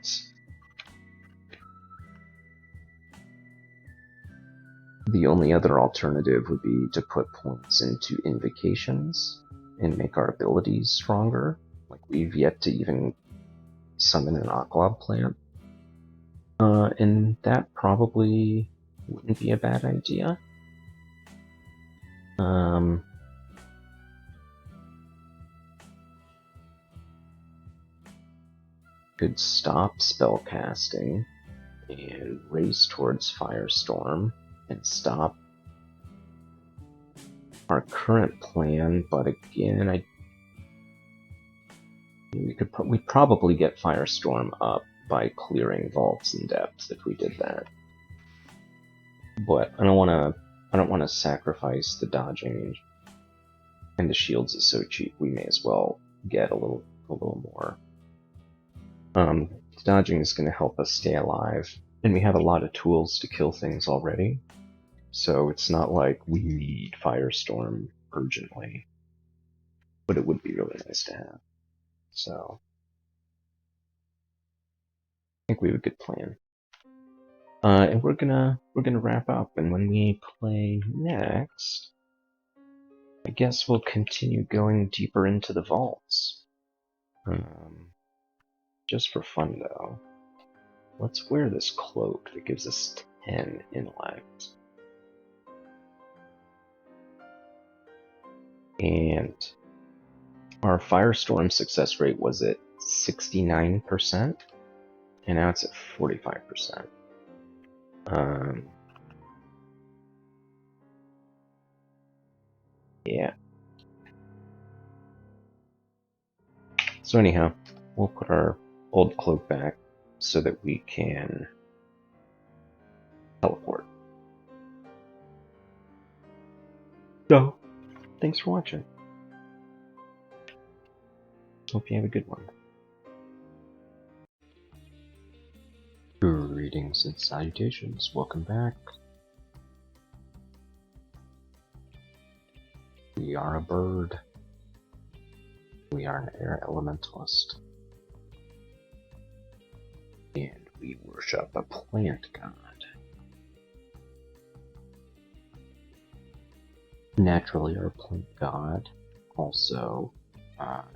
the only other alternative would be to put points into invocations and make our abilities stronger. Like, we've yet to even summon an Aquab plant. And that probably wouldn't be a bad idea. Could stop spell casting and race towards Firestorm and stop our current plan, but again, we'd probably get Firestorm up by clearing vaults in depth if we did that. But I don't want to sacrifice the dodging, and the shields is so cheap. We may as well get a little more. Dodging is going to help us stay alive, and we have a lot of tools to kill things already. So it's not like we need Firestorm urgently, but it would be really nice to have. So I think we have a good plan. And we're gonna wrap up, and when we play next, I guess we'll continue going deeper into the vaults. Just for fun though, let's wear this cloak that gives us 10 intellect. And our Firestorm success rate was at 69%, and now it's at 45%. Yeah. So anyhow, we'll put our old cloak back so that we can teleport. So, thanks for watching. Hope you have a good one. Greetings and salutations. Welcome back. We are a bird. We are an air elementalist. And we worship a plant god. Naturally, our plant god also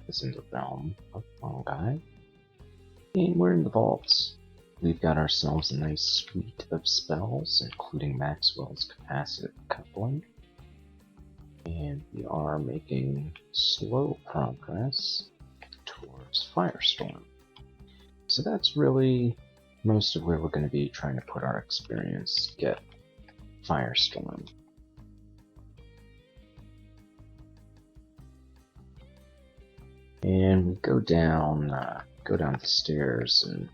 is in the realm of fungi. And we're in the vaults. We've got ourselves a nice suite of spells, including Maxwell's capacitive coupling. And we are making slow progress towards Firestorm. So that's really most of where we're going to be trying to put our experience, get Firestorm. And we go down the stairs, and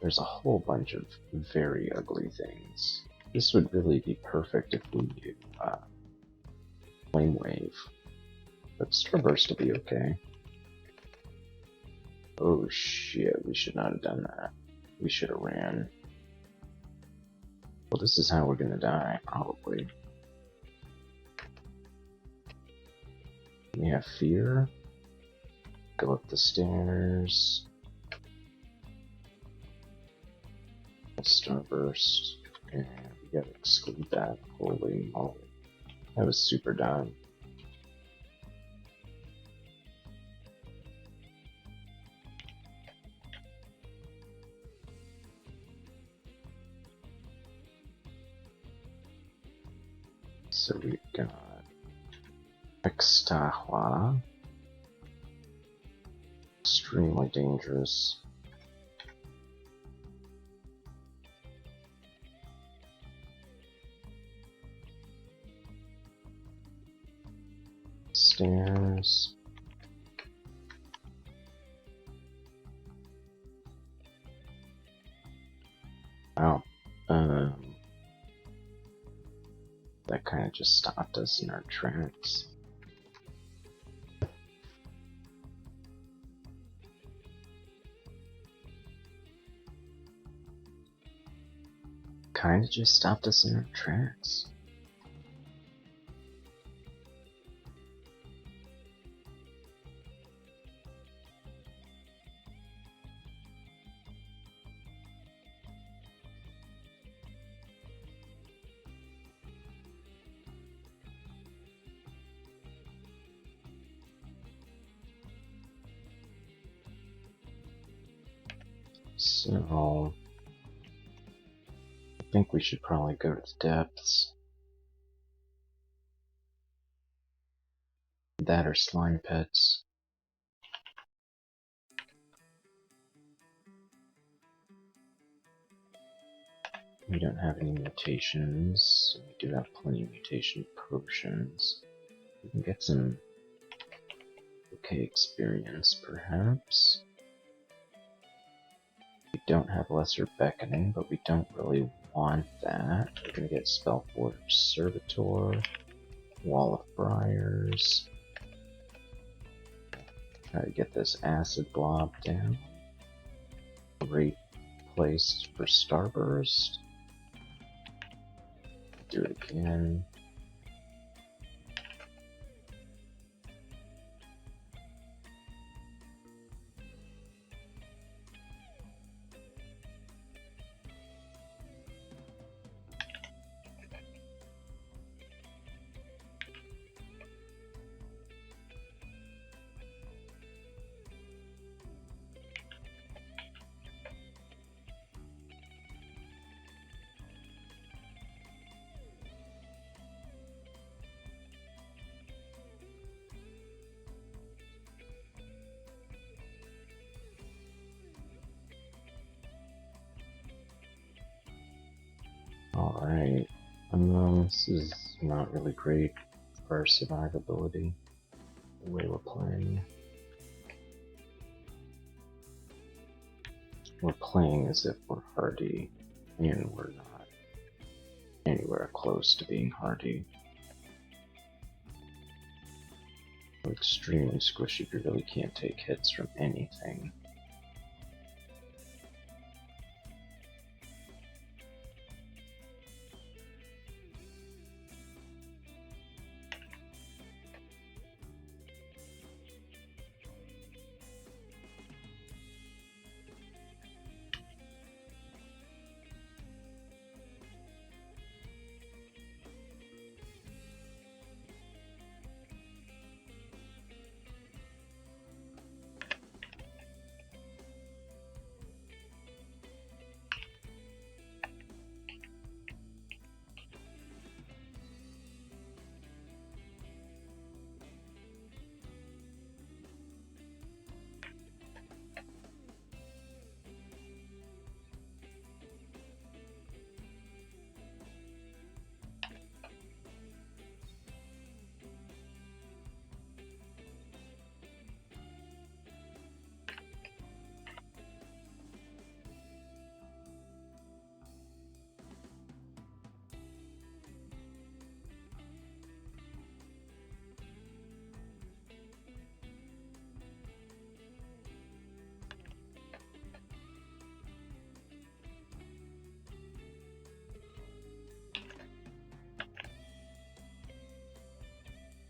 there's a whole bunch of very ugly things. This would really be perfect if we knew Flame Wave, but Starburst will be okay. Oh shit, we should not have done that. We should have ran. Well, this is how we're gonna die, probably. We have Fear. Go up the stairs. Starburst. And we gotta exclude that. Holy moly. That was super dumb. So we've got Extahua. Extremely dangerous. Stairs. Wow. That kind of just stopped us in our tracks. Kind of just stopped us in our tracks. So, I think we should probably go to the depths. That or slime pits. We don't have any mutations. We do have plenty of mutation potions. We can get some okay experience, perhaps. We don't have lesser beckoning, but we don't really want that. We're gonna get Spellforge Servitor, Wall of Briars. Try to get this acid blob down. Great place for Starburst. Do it again. Alright, this is not really great for our survivability, the way we're playing. We're playing as if we're hardy, and we're not anywhere close to being hardy. We're extremely squishy, we really can't take hits from anything.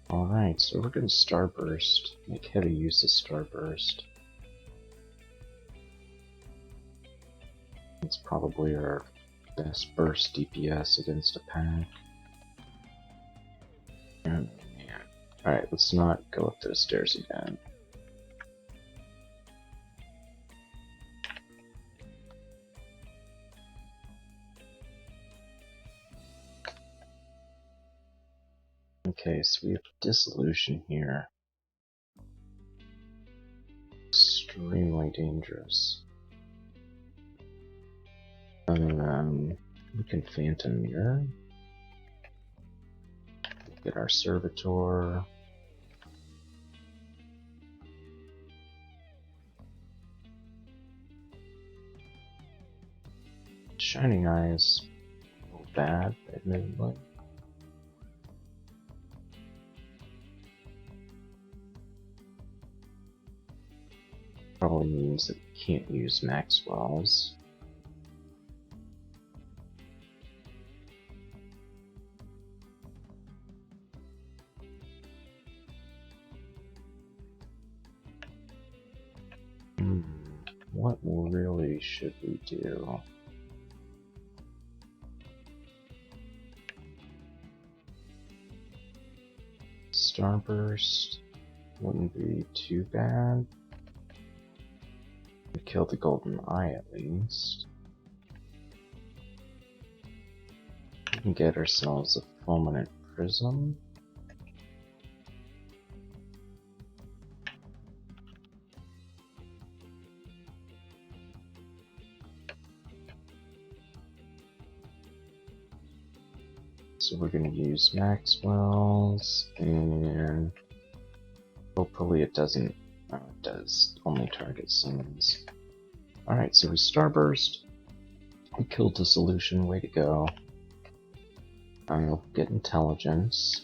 Alright, so we're going to Starburst, make heavy use of Starburst. It's probably our best burst DPS against a pack. And, yeah. Alright, let's not go up those stairs again. Okay, so we have Dissolution here. Extremely dangerous. We can Phantom Mirror. Get our Servitor. Shining Eyes, a little bad, admittedly. Probably means that we can't use Maxwell's. What really should we do? Starburst wouldn't be too bad. We kill the Golden Eye at least. We can get ourselves a Fulminant Prism. So we're going to use Maxwell's, and hopefully it doesn't. It does only target summons. Alright, so we Starburst. We killed the solution, way to go. I'll get intelligence.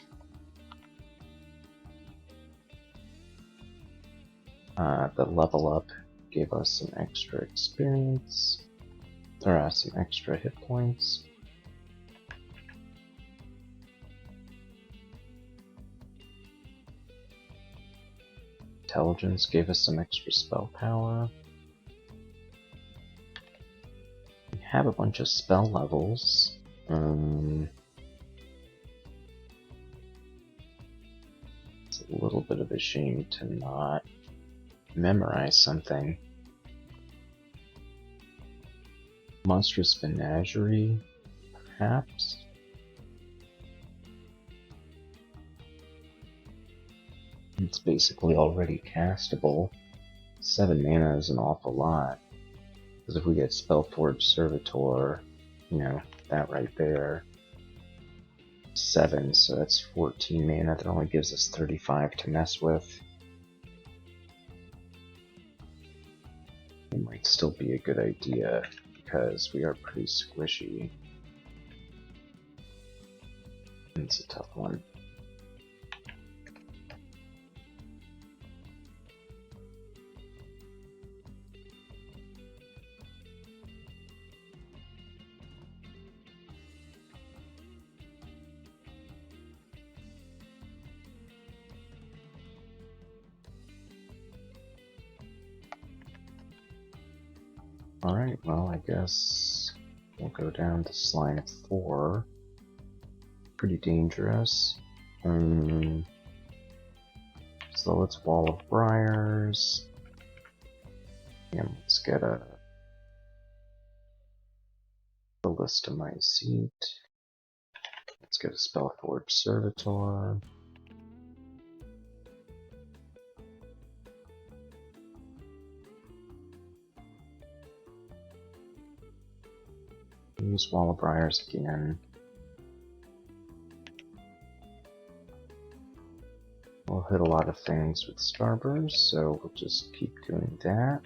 The level up gave us some extra experience, or some extra hit points. Intelligence gave us some extra spell power. We have a bunch of spell levels. It's a little bit of a shame to not memorize something. Monstrous Menagerie, perhaps? It's basically already castable. 7 mana is an awful lot. Because if we get Spellforge Servitor, you know, that right there. 7, so that's 14 mana. That only gives us 35 to mess with. It might still be a good idea, because we are pretty squishy. It's a tough one. Alright, well, I guess we'll go down to Slime 4. Pretty dangerous. So let's Wall of Briars. And let's get a Ballista Mycete. Let's get a Spellforge Servitor. Use Wall of Briars again. We'll hit a lot of things with Starburst, so we'll just keep doing that.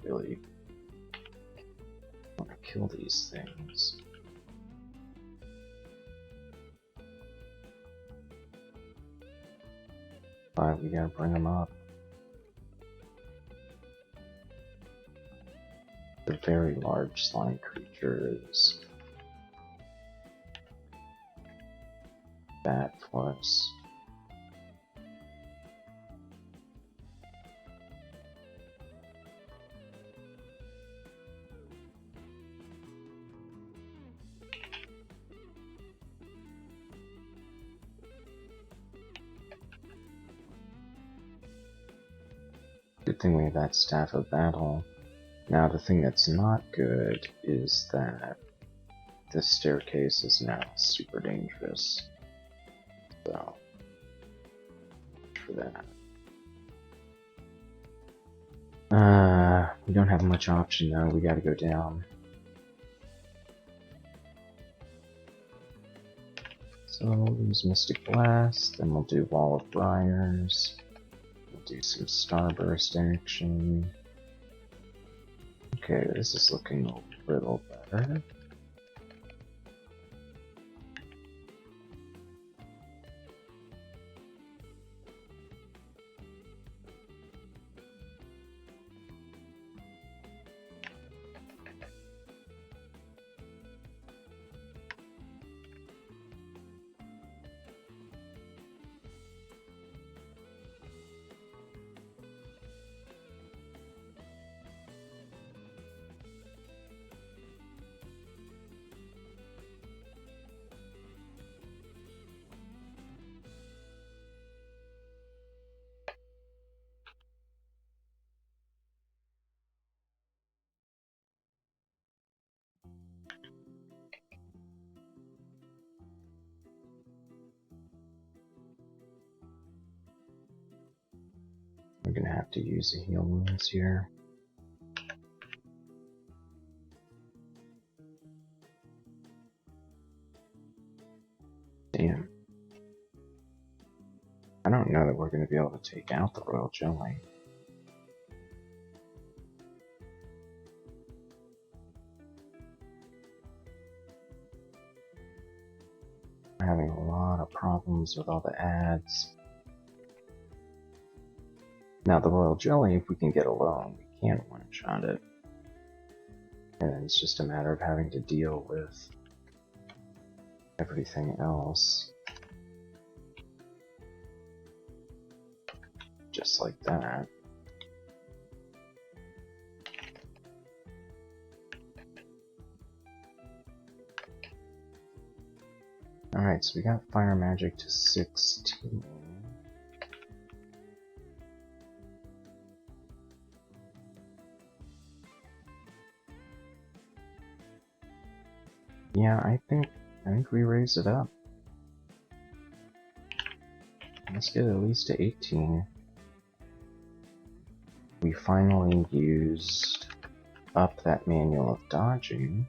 Really want to kill these things. But we gotta bring them up. The very large slime creatures. Bad for us. Good thing we have that Staff of Battle. Now the thing that's not good is that this staircase is now super dangerous. So, for that. We don't have much option though, we gotta go down. So we'll use Mystic Blast, then we'll do Wall of Briars. We'll do some Starburst action. Okay, this is looking a little better. We're gonna have to use the heal wounds here. Damn. I don't know that we're gonna be able to take out the royal jelly. We're having a lot of problems with all the ads. Now the royal jelly, if we can get alone, we can one-shot it. And it's just a matter of having to deal with everything else. Just like that. Alright, so we got fire magic to 16. Yeah, I think we raised it up. Let's get at least to 18. We finally used up that manual of dodging.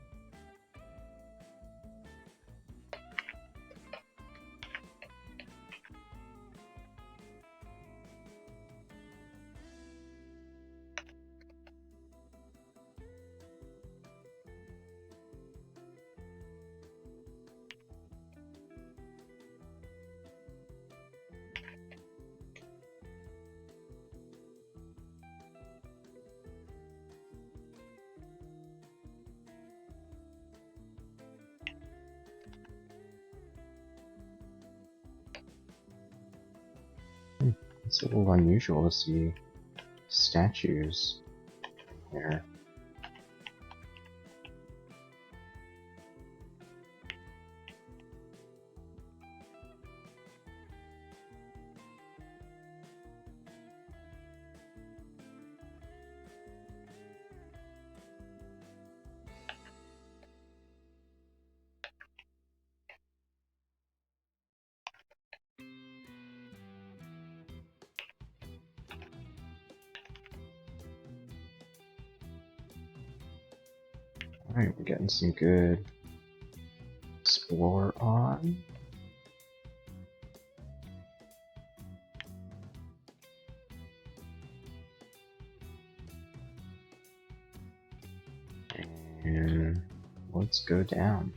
It's a little unusual to see statues here. Alright, we're getting some good explore on. And let's go down.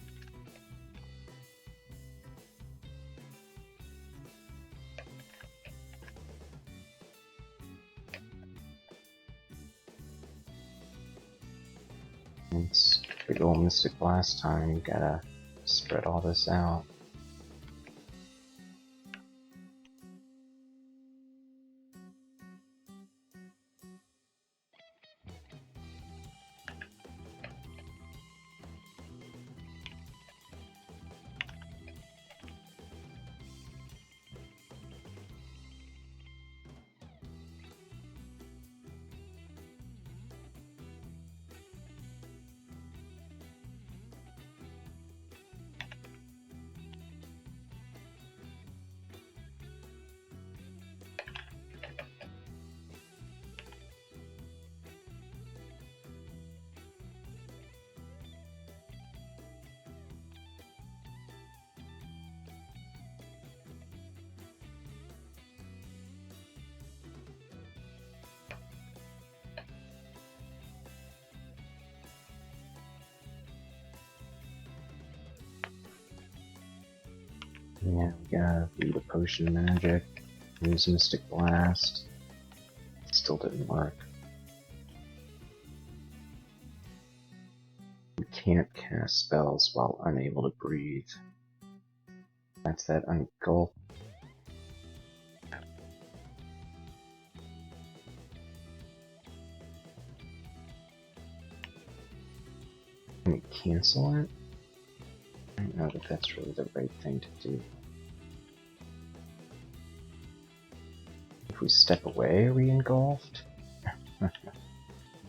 It's big ol' Mystic Blast time, you gotta spread all this out. Yeah, we gotta read a potion magic, use Mystic Blast. Still didn't work. We can't cast spells while unable to breathe. That's that engulf. Can we cancel it? I don't know that that's really the right thing to do. If we step away, are we engulfed?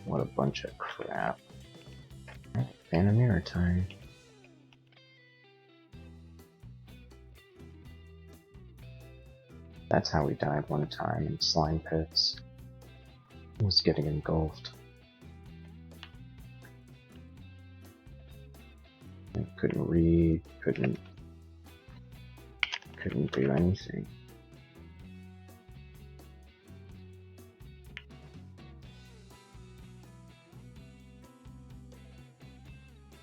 What a bunch of crap. Phantom Mirror time. That's how we died one time in slime pits. was getting engulfed. I couldn't read, couldn't do anything.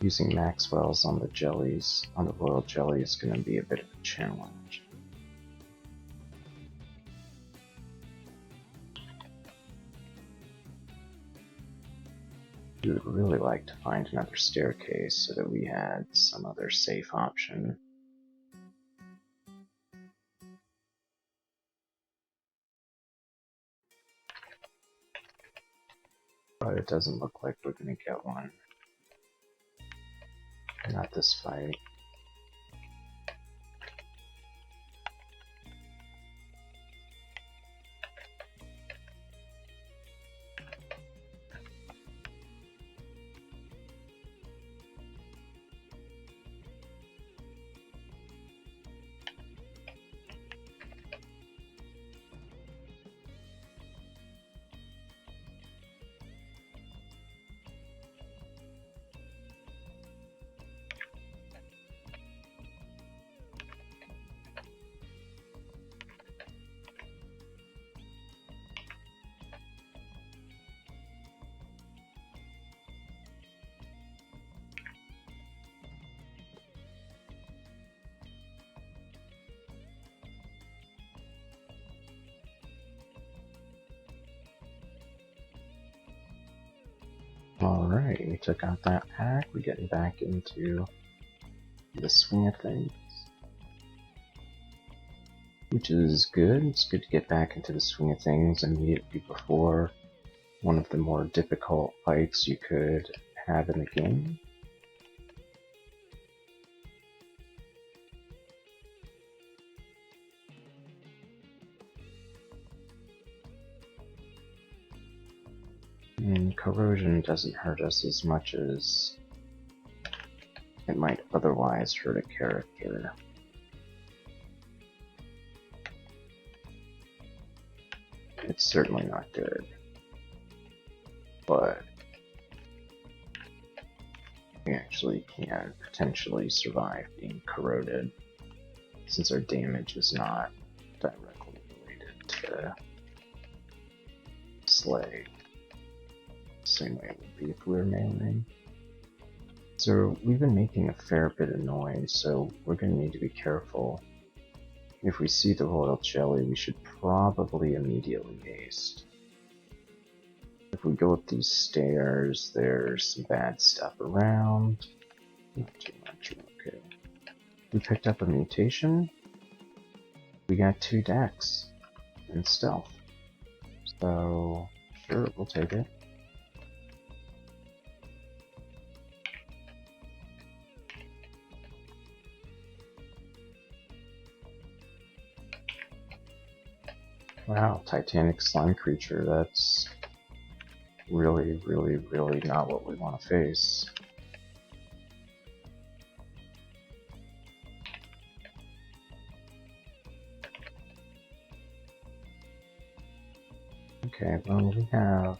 Using Maxwell's on the jellies, on the royal jelly, is going to be a bit of a challenge. We would really like to find another staircase so that we had some other safe option. But it doesn't look like we're going to get one. Not this fight. Alright, we took out that pack, we're getting back into the swing of things. Which is good, it's good to get back into the swing of things immediately before one of the more difficult fights you could have in the game. And corrosion doesn't hurt us as much as it might otherwise hurt a character. It's certainly not good, but we actually can potentially survive being corroded, since our damage is not directly related to slay. Same way it would be if we were meleeing. So we've been making a fair bit of noise, so we're going to need to be careful. If we see the royal jelly, we should probably immediately haste. If we go up these stairs, there's some bad stuff around. Not too much, okay. We picked up a mutation. We got 2 decks and stealth. So, sure, we'll take it. Wow, Titanic Slime Creature, that's really, really, really not what we want to face. Okay, well, we have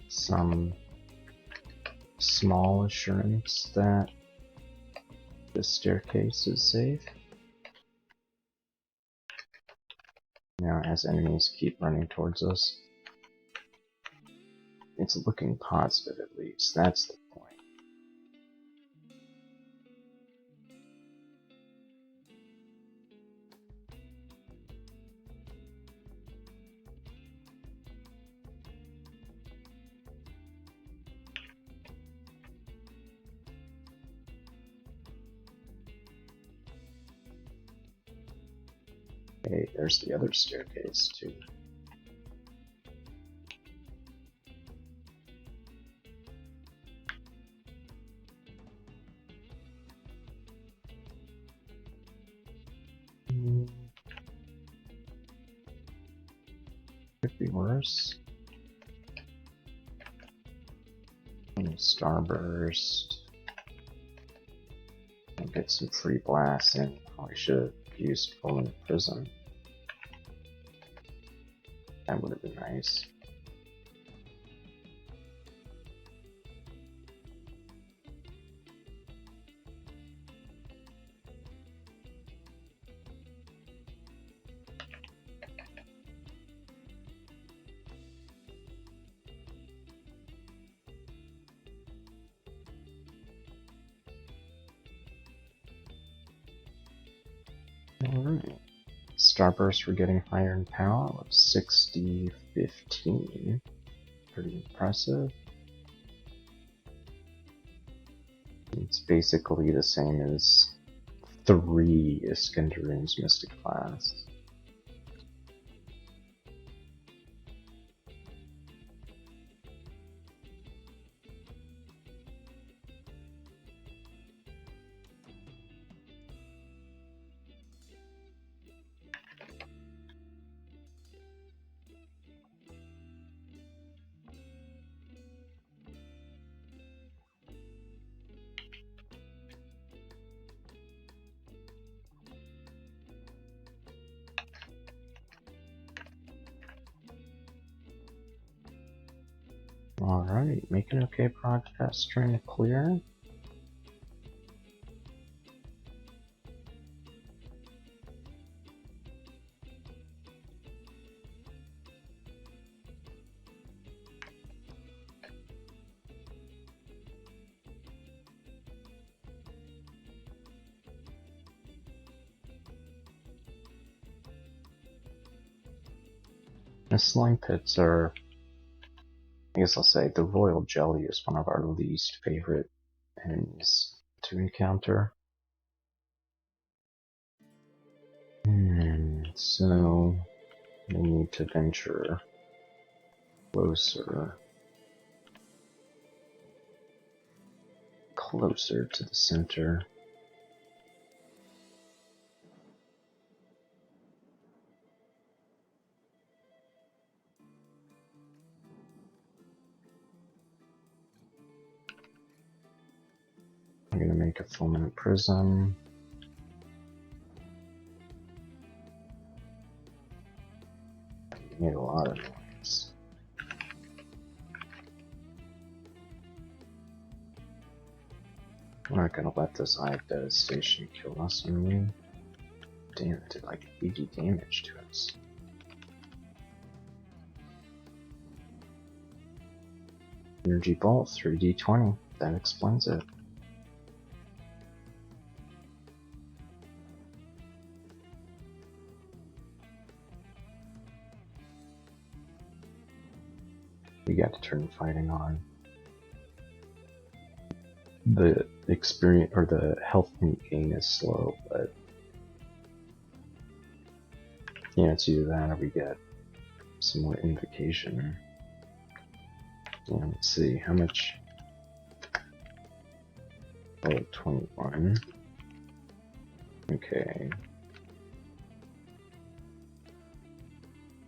some small assurance that this staircase is safe. Now, as enemies keep running towards us, it's looking positive at least. That's the point. Hey, there's the other staircase too. Could be worse. Starburst. And get some free blasts in. Probably should have used Full Prism. That would have been nice. Alright. Starburst we're getting higher in power of 60-15. Pretty impressive. It's basically the same as 3 Iskenderun's Mystic Class. Alright, making okay progress trying to clear. The slime pits are, I guess I'll say, the royal jelly is one of our least favorite enemies to encounter. So we need to venture closer to the center. I'm gonna make a fulminant prism. Made a lot of noise. We're not gonna let this Eye of Devastation kill us, I mean. Damn, it did like 80 damage to us. Energy Bolt, 3d20. That explains it. We got to turn fighting on. The experience or the health gain is slow, but yeah, it's either that or we get some more invocation. Yeah, let's see how much. Oh, 21. Okay.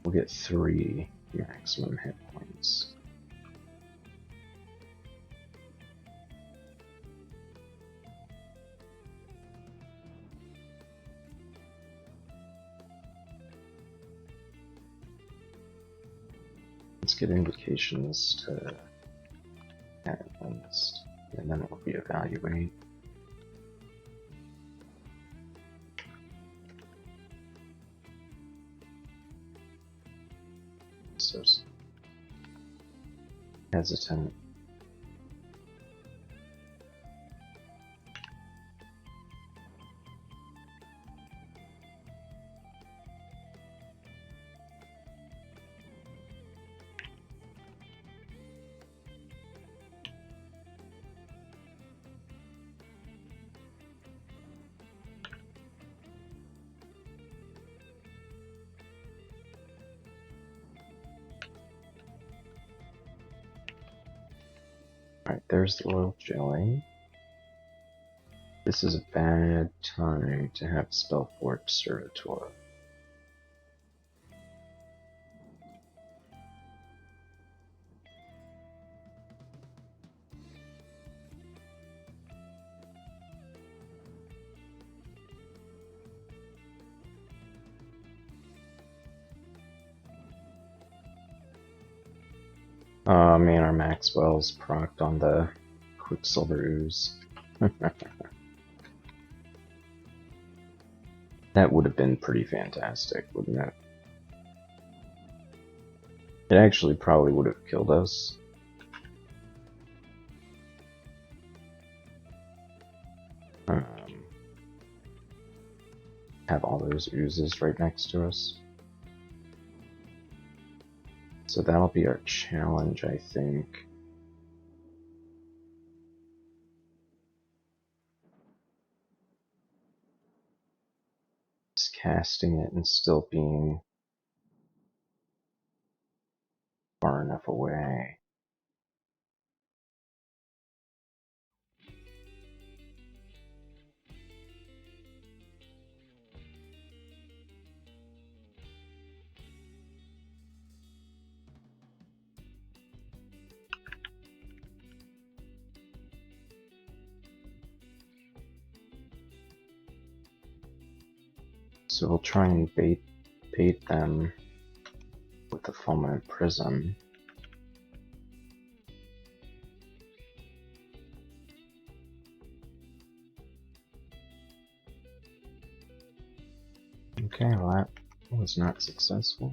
We'll get 3 maximum hit points. Let's get invocations to add on list, and then we'll reevaluate. So hesitant. Alright, there's the royal jelly. This is a bad time to have Spellfork Servitor. Oh man, our Maxwell's procced on the Quicksilver Ooze. That would have been pretty fantastic, wouldn't it? It actually probably would have killed us. Have all those oozes right next to us. So that'll be our challenge, I think. Just casting it and still being far enough away. So we'll try and bait them with the fulminant prism. Okay, well that was not successful.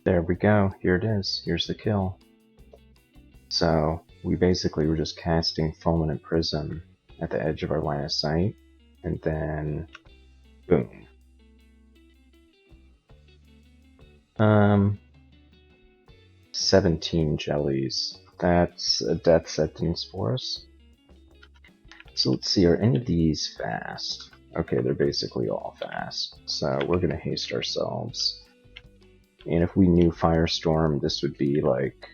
There we go, here it is, here's the kill. So we basically were just casting fulminant prism at the edge of our line of sight, and then boom. 17 jellies. That's a death sentence for us. So let's see, are any of these fast? Okay, they're basically all fast. So we're gonna haste ourselves. And if we knew Firestorm, this would be like...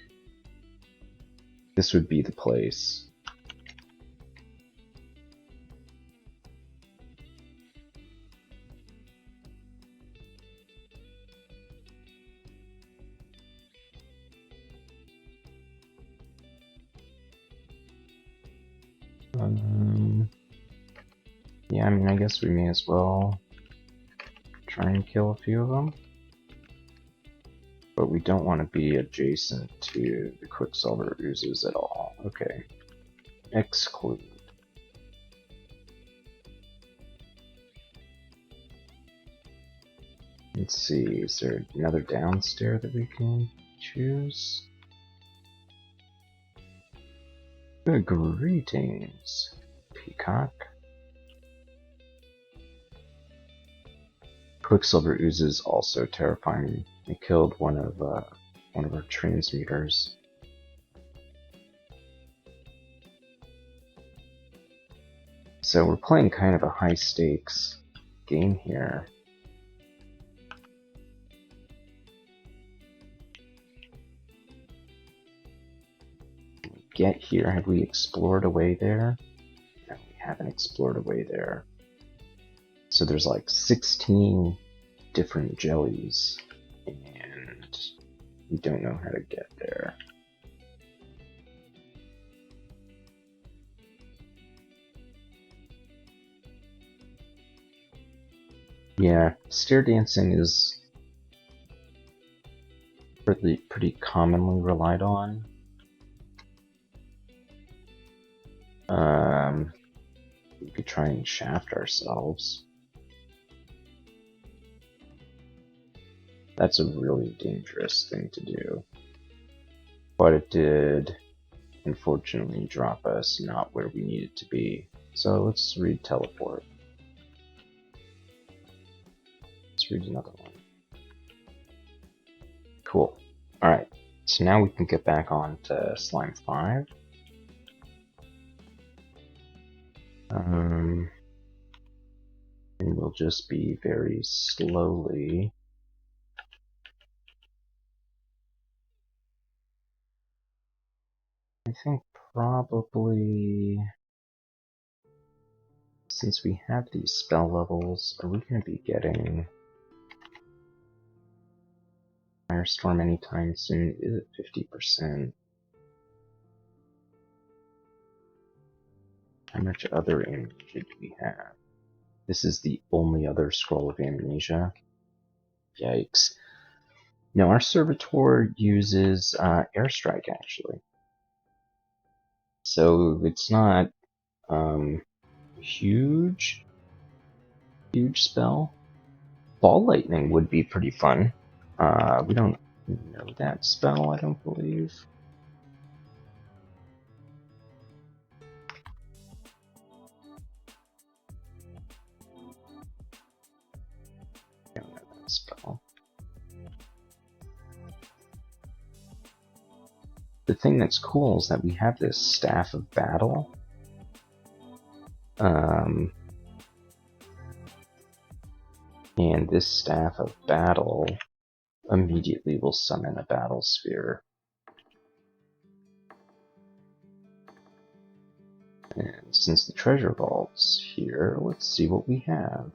this would be the place. Yeah, I mean, I guess we may as well try and kill a few of them. But we don't want to be adjacent to the Quicksilver oozes at all. Okay. Exclude. Let's see, is there another downstair that we can choose? Good greetings, Peacock. Quicksilver oozes also terrifying. They killed one of our transmuters. So we're playing kind of a high stakes game here. Get here, have we explored a way there? No, we haven't explored a way there. So there's like 16 different jellies, and we don't know how to get there. Yeah, stair dancing is pretty commonly relied on. We could try and shaft ourselves. That's a really dangerous thing to do. But it did, unfortunately, drop us not where we needed to be. So let's read teleport. Let's read another one. Cool. Alright, so now we can get back on to Slime 5. And we'll just be very slowly I think probably since we have these spell levels, are we going to be getting... I firestorm anytime soon. Is it 50%? How much other amnesia do we have? This is the only other scroll of amnesia. Yikes. Now, our servitor uses airstrike, actually. So it's not huge spell. Ball lightning would be pretty fun. We don't know that spell, I don't believe. We don't know that spell. The thing that's cool is that we have this Staff of Battle. And this Staff of Battle immediately will summon a Battle Sphere. And since the Treasure Vault's here, let's see what we have.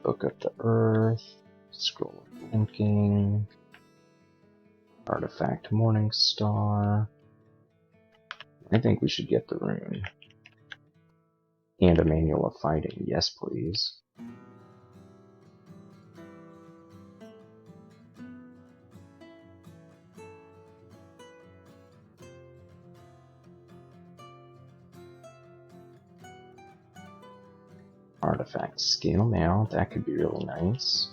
Book of the Earth, Scroll of Blinking, Artifact Morningstar. I think we should get the rune. And a Manual of Fighting, yes please. Artifact Scale Mail, that could be really nice.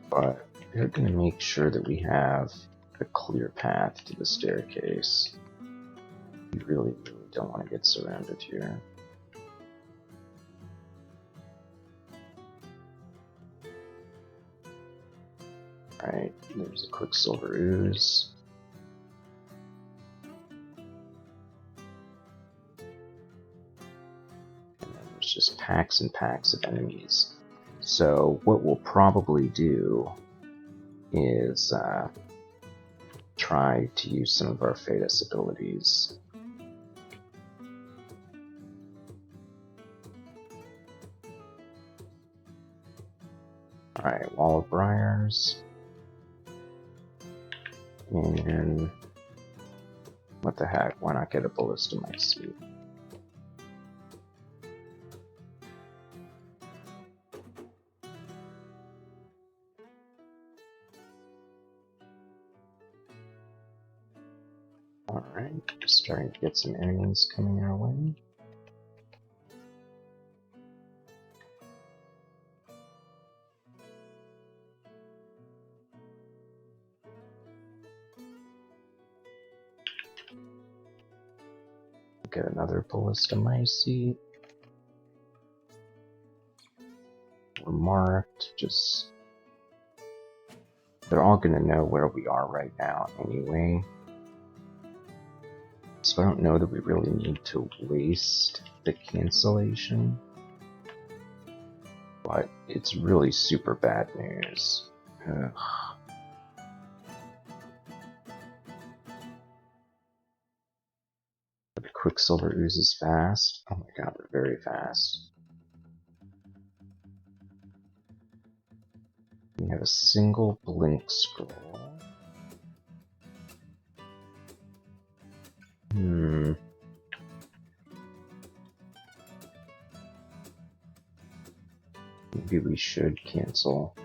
But we're going to make sure that we have a clear path to the staircase. We really don't want to get surrounded here. Alright, there's a Quicksilver Ooze. And then there's just packs and packs of enemies. So what we'll probably do is try to use some of our Fedhas abilities. Alright, Wall of Briars. And what the heck, why not get a Ballista Mycete? Alright, just starting to get some enemies coming our way. Get another Ballista Mycete. We're marked, just... They're all gonna know where we are right now anyway. So I don't know that we really need to waste the cancellation. But it's really super bad news. Ugh. The Quicksilver Ooze is fast. Oh my god, they're very fast. We have a single Blink Scroll. Maybe we should cancel.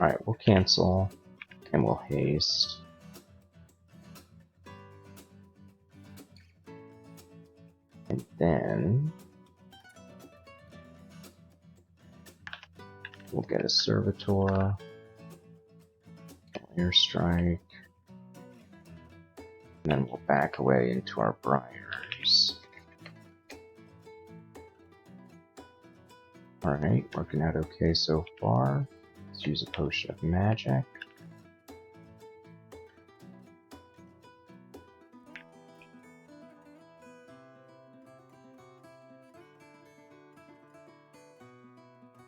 Alright, we'll cancel, and we'll haste. And then we'll get a Servitor, Airstrike, and then we'll back away into our Briars. Alright, working out okay so far. Let's use a Potion of Magic.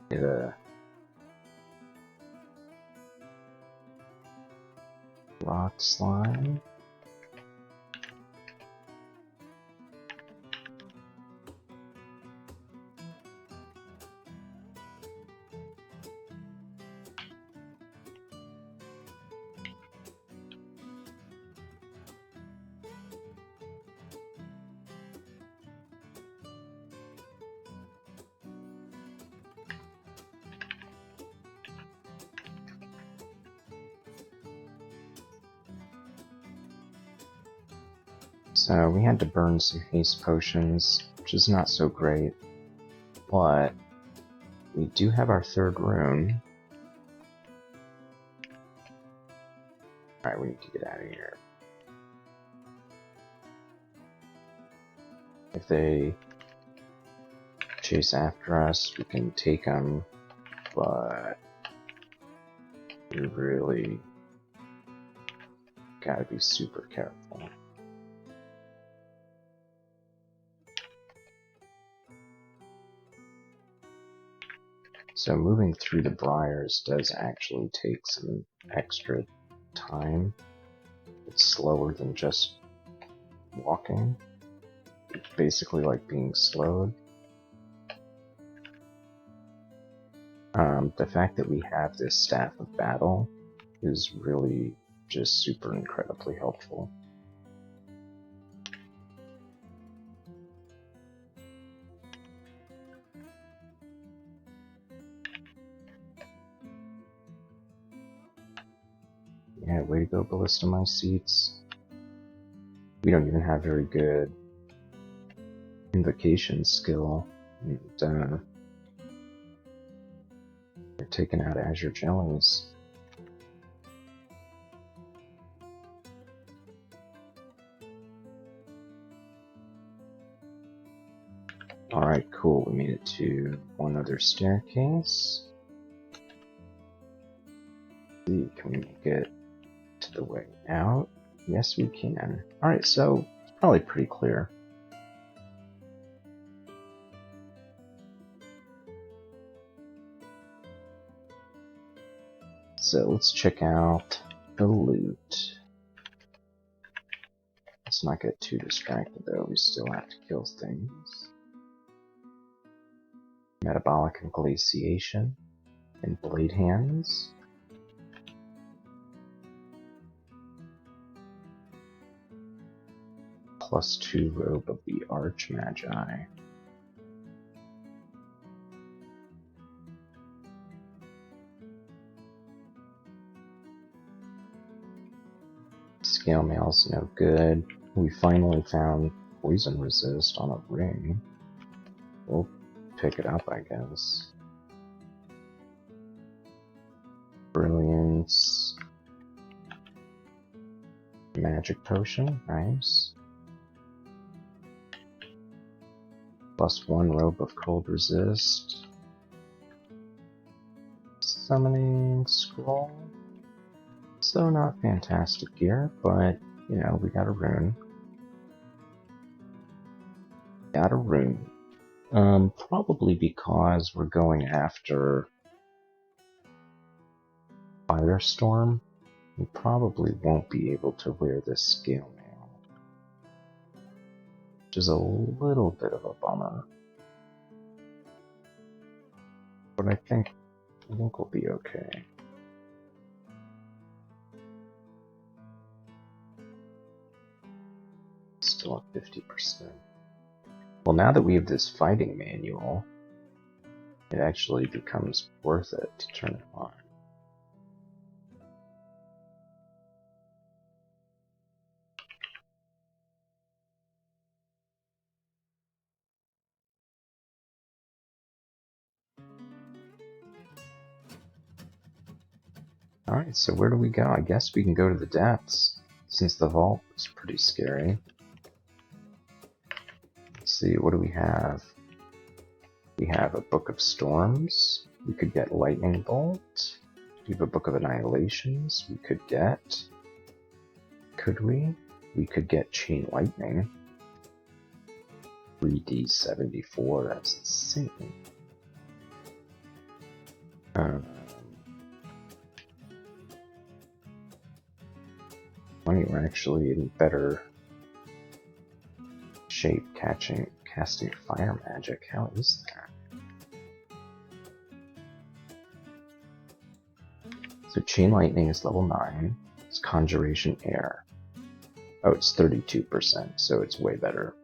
Get a Rock Slime. So we had to burn some haste potions, which is not so great, but we do have our third rune. Alright, we need to get out of here. If they chase after us, we can take them, but we really gotta be super careful. So moving through the briars does actually take some extra time. It's slower than just walking. It's basically like being slowed. The fact that we have this Staff of Battle is really just super incredibly helpful. Yeah, way to go, Ballista My Seats. We don't even have very good invocation skill, and we're taking out Azure Jellies. Alright, cool, we made it to one other staircase. Let's see, can we make it to the way out? Yes, we can. Alright, so it's probably pretty clear. So let's check out the loot. Let's not get too distracted though, we still have to kill things. Metabolic and glaciation and blade hands. +2 robe of the Arch Magi. Scale mail's no good. We finally found poison resist on a ring. We'll pick it up, I guess. Brilliance. Magic potion, nice. +1 robe of cold resist. Summoning scroll. So not fantastic gear, but you know, we got a rune. Got a rune. Probably because we're going after Firestorm. We probably won't be able to wear this scale mail, which is a little bit of a bummer. But I think we'll be okay. Still at 50%. Well, now that we have this fighting manual, it actually becomes worth it to turn it on. Alright, so where do we go? I guess we can go to the depths, since the vault is pretty scary. Let's see, what do we have? We have a Book of Storms. We could get Lightning Bolt. We have a Book of Annihilations. We could get... Could we? We could get Chain Lightning. 3D74, that's insane. We're actually in better shape casting fire magic. How is that? So Chain Lightning is level 9. It's Conjuration Air. Oh, it's 32%, so it's way better.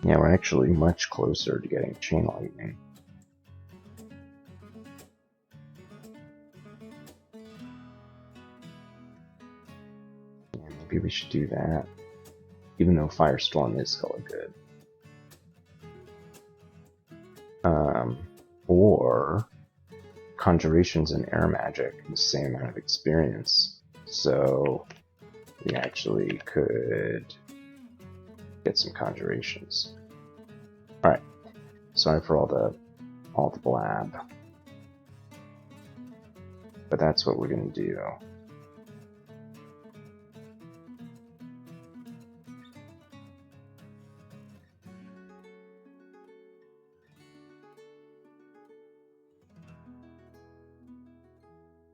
Yeah, we're actually much closer to getting Chain Lightning. Maybe we should do that. Even though Firestorm is hella good. Or Conjurations and Air Magic, the same amount of experience. So we actually could get some Conjurations. Alright, sorry for all the blab. But that's what we're gonna do.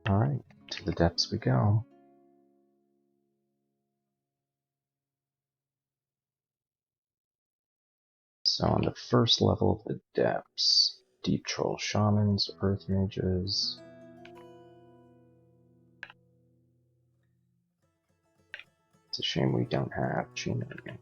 Alright, to the depths we go. So on the first level of the depths, Deep Troll Shamans, Earth Mages. It's a shame we don't have Chain Lightning.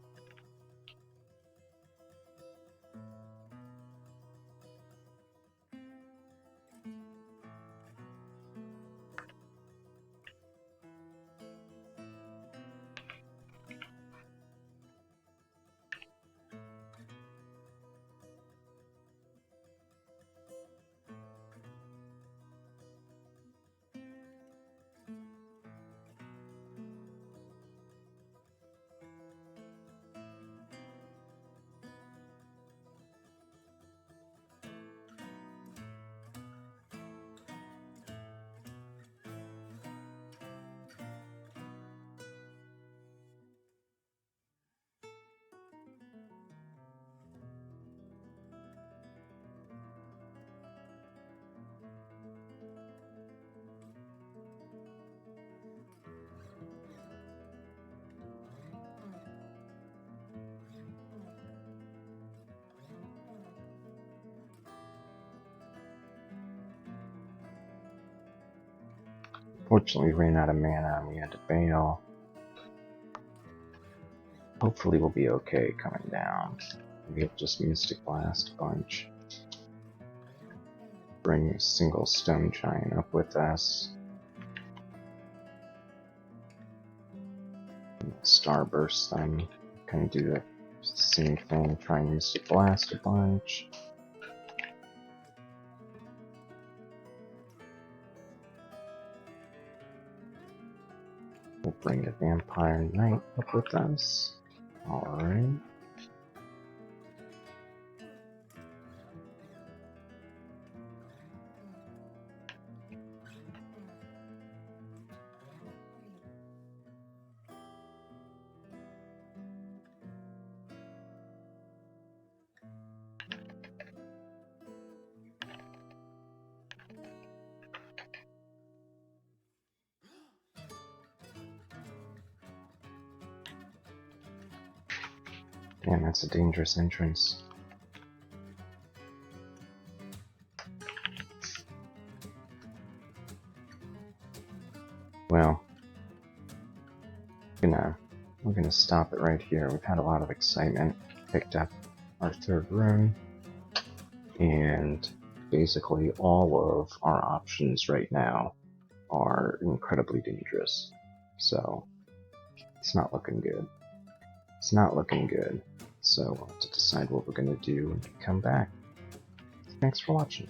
Fortunately, we ran out of mana and we had to bail. Hopefully we'll be okay coming down. We'll just Mystic Blast a bunch. Bring a single Stone Giant up with us. Starburst them. Kind of do the same thing, try and Mystic Blast a bunch. We'll bring a Vampire Knight up with us. Alright. Damn, that's a dangerous entrance. Well, we're gonna stop it right here. We've had a lot of excitement. Picked up our third rune, and basically all of our options right now are incredibly dangerous. So it's not looking good. It's not looking good. So we'll have to decide what we're gonna do when we come back. Thanks for watching.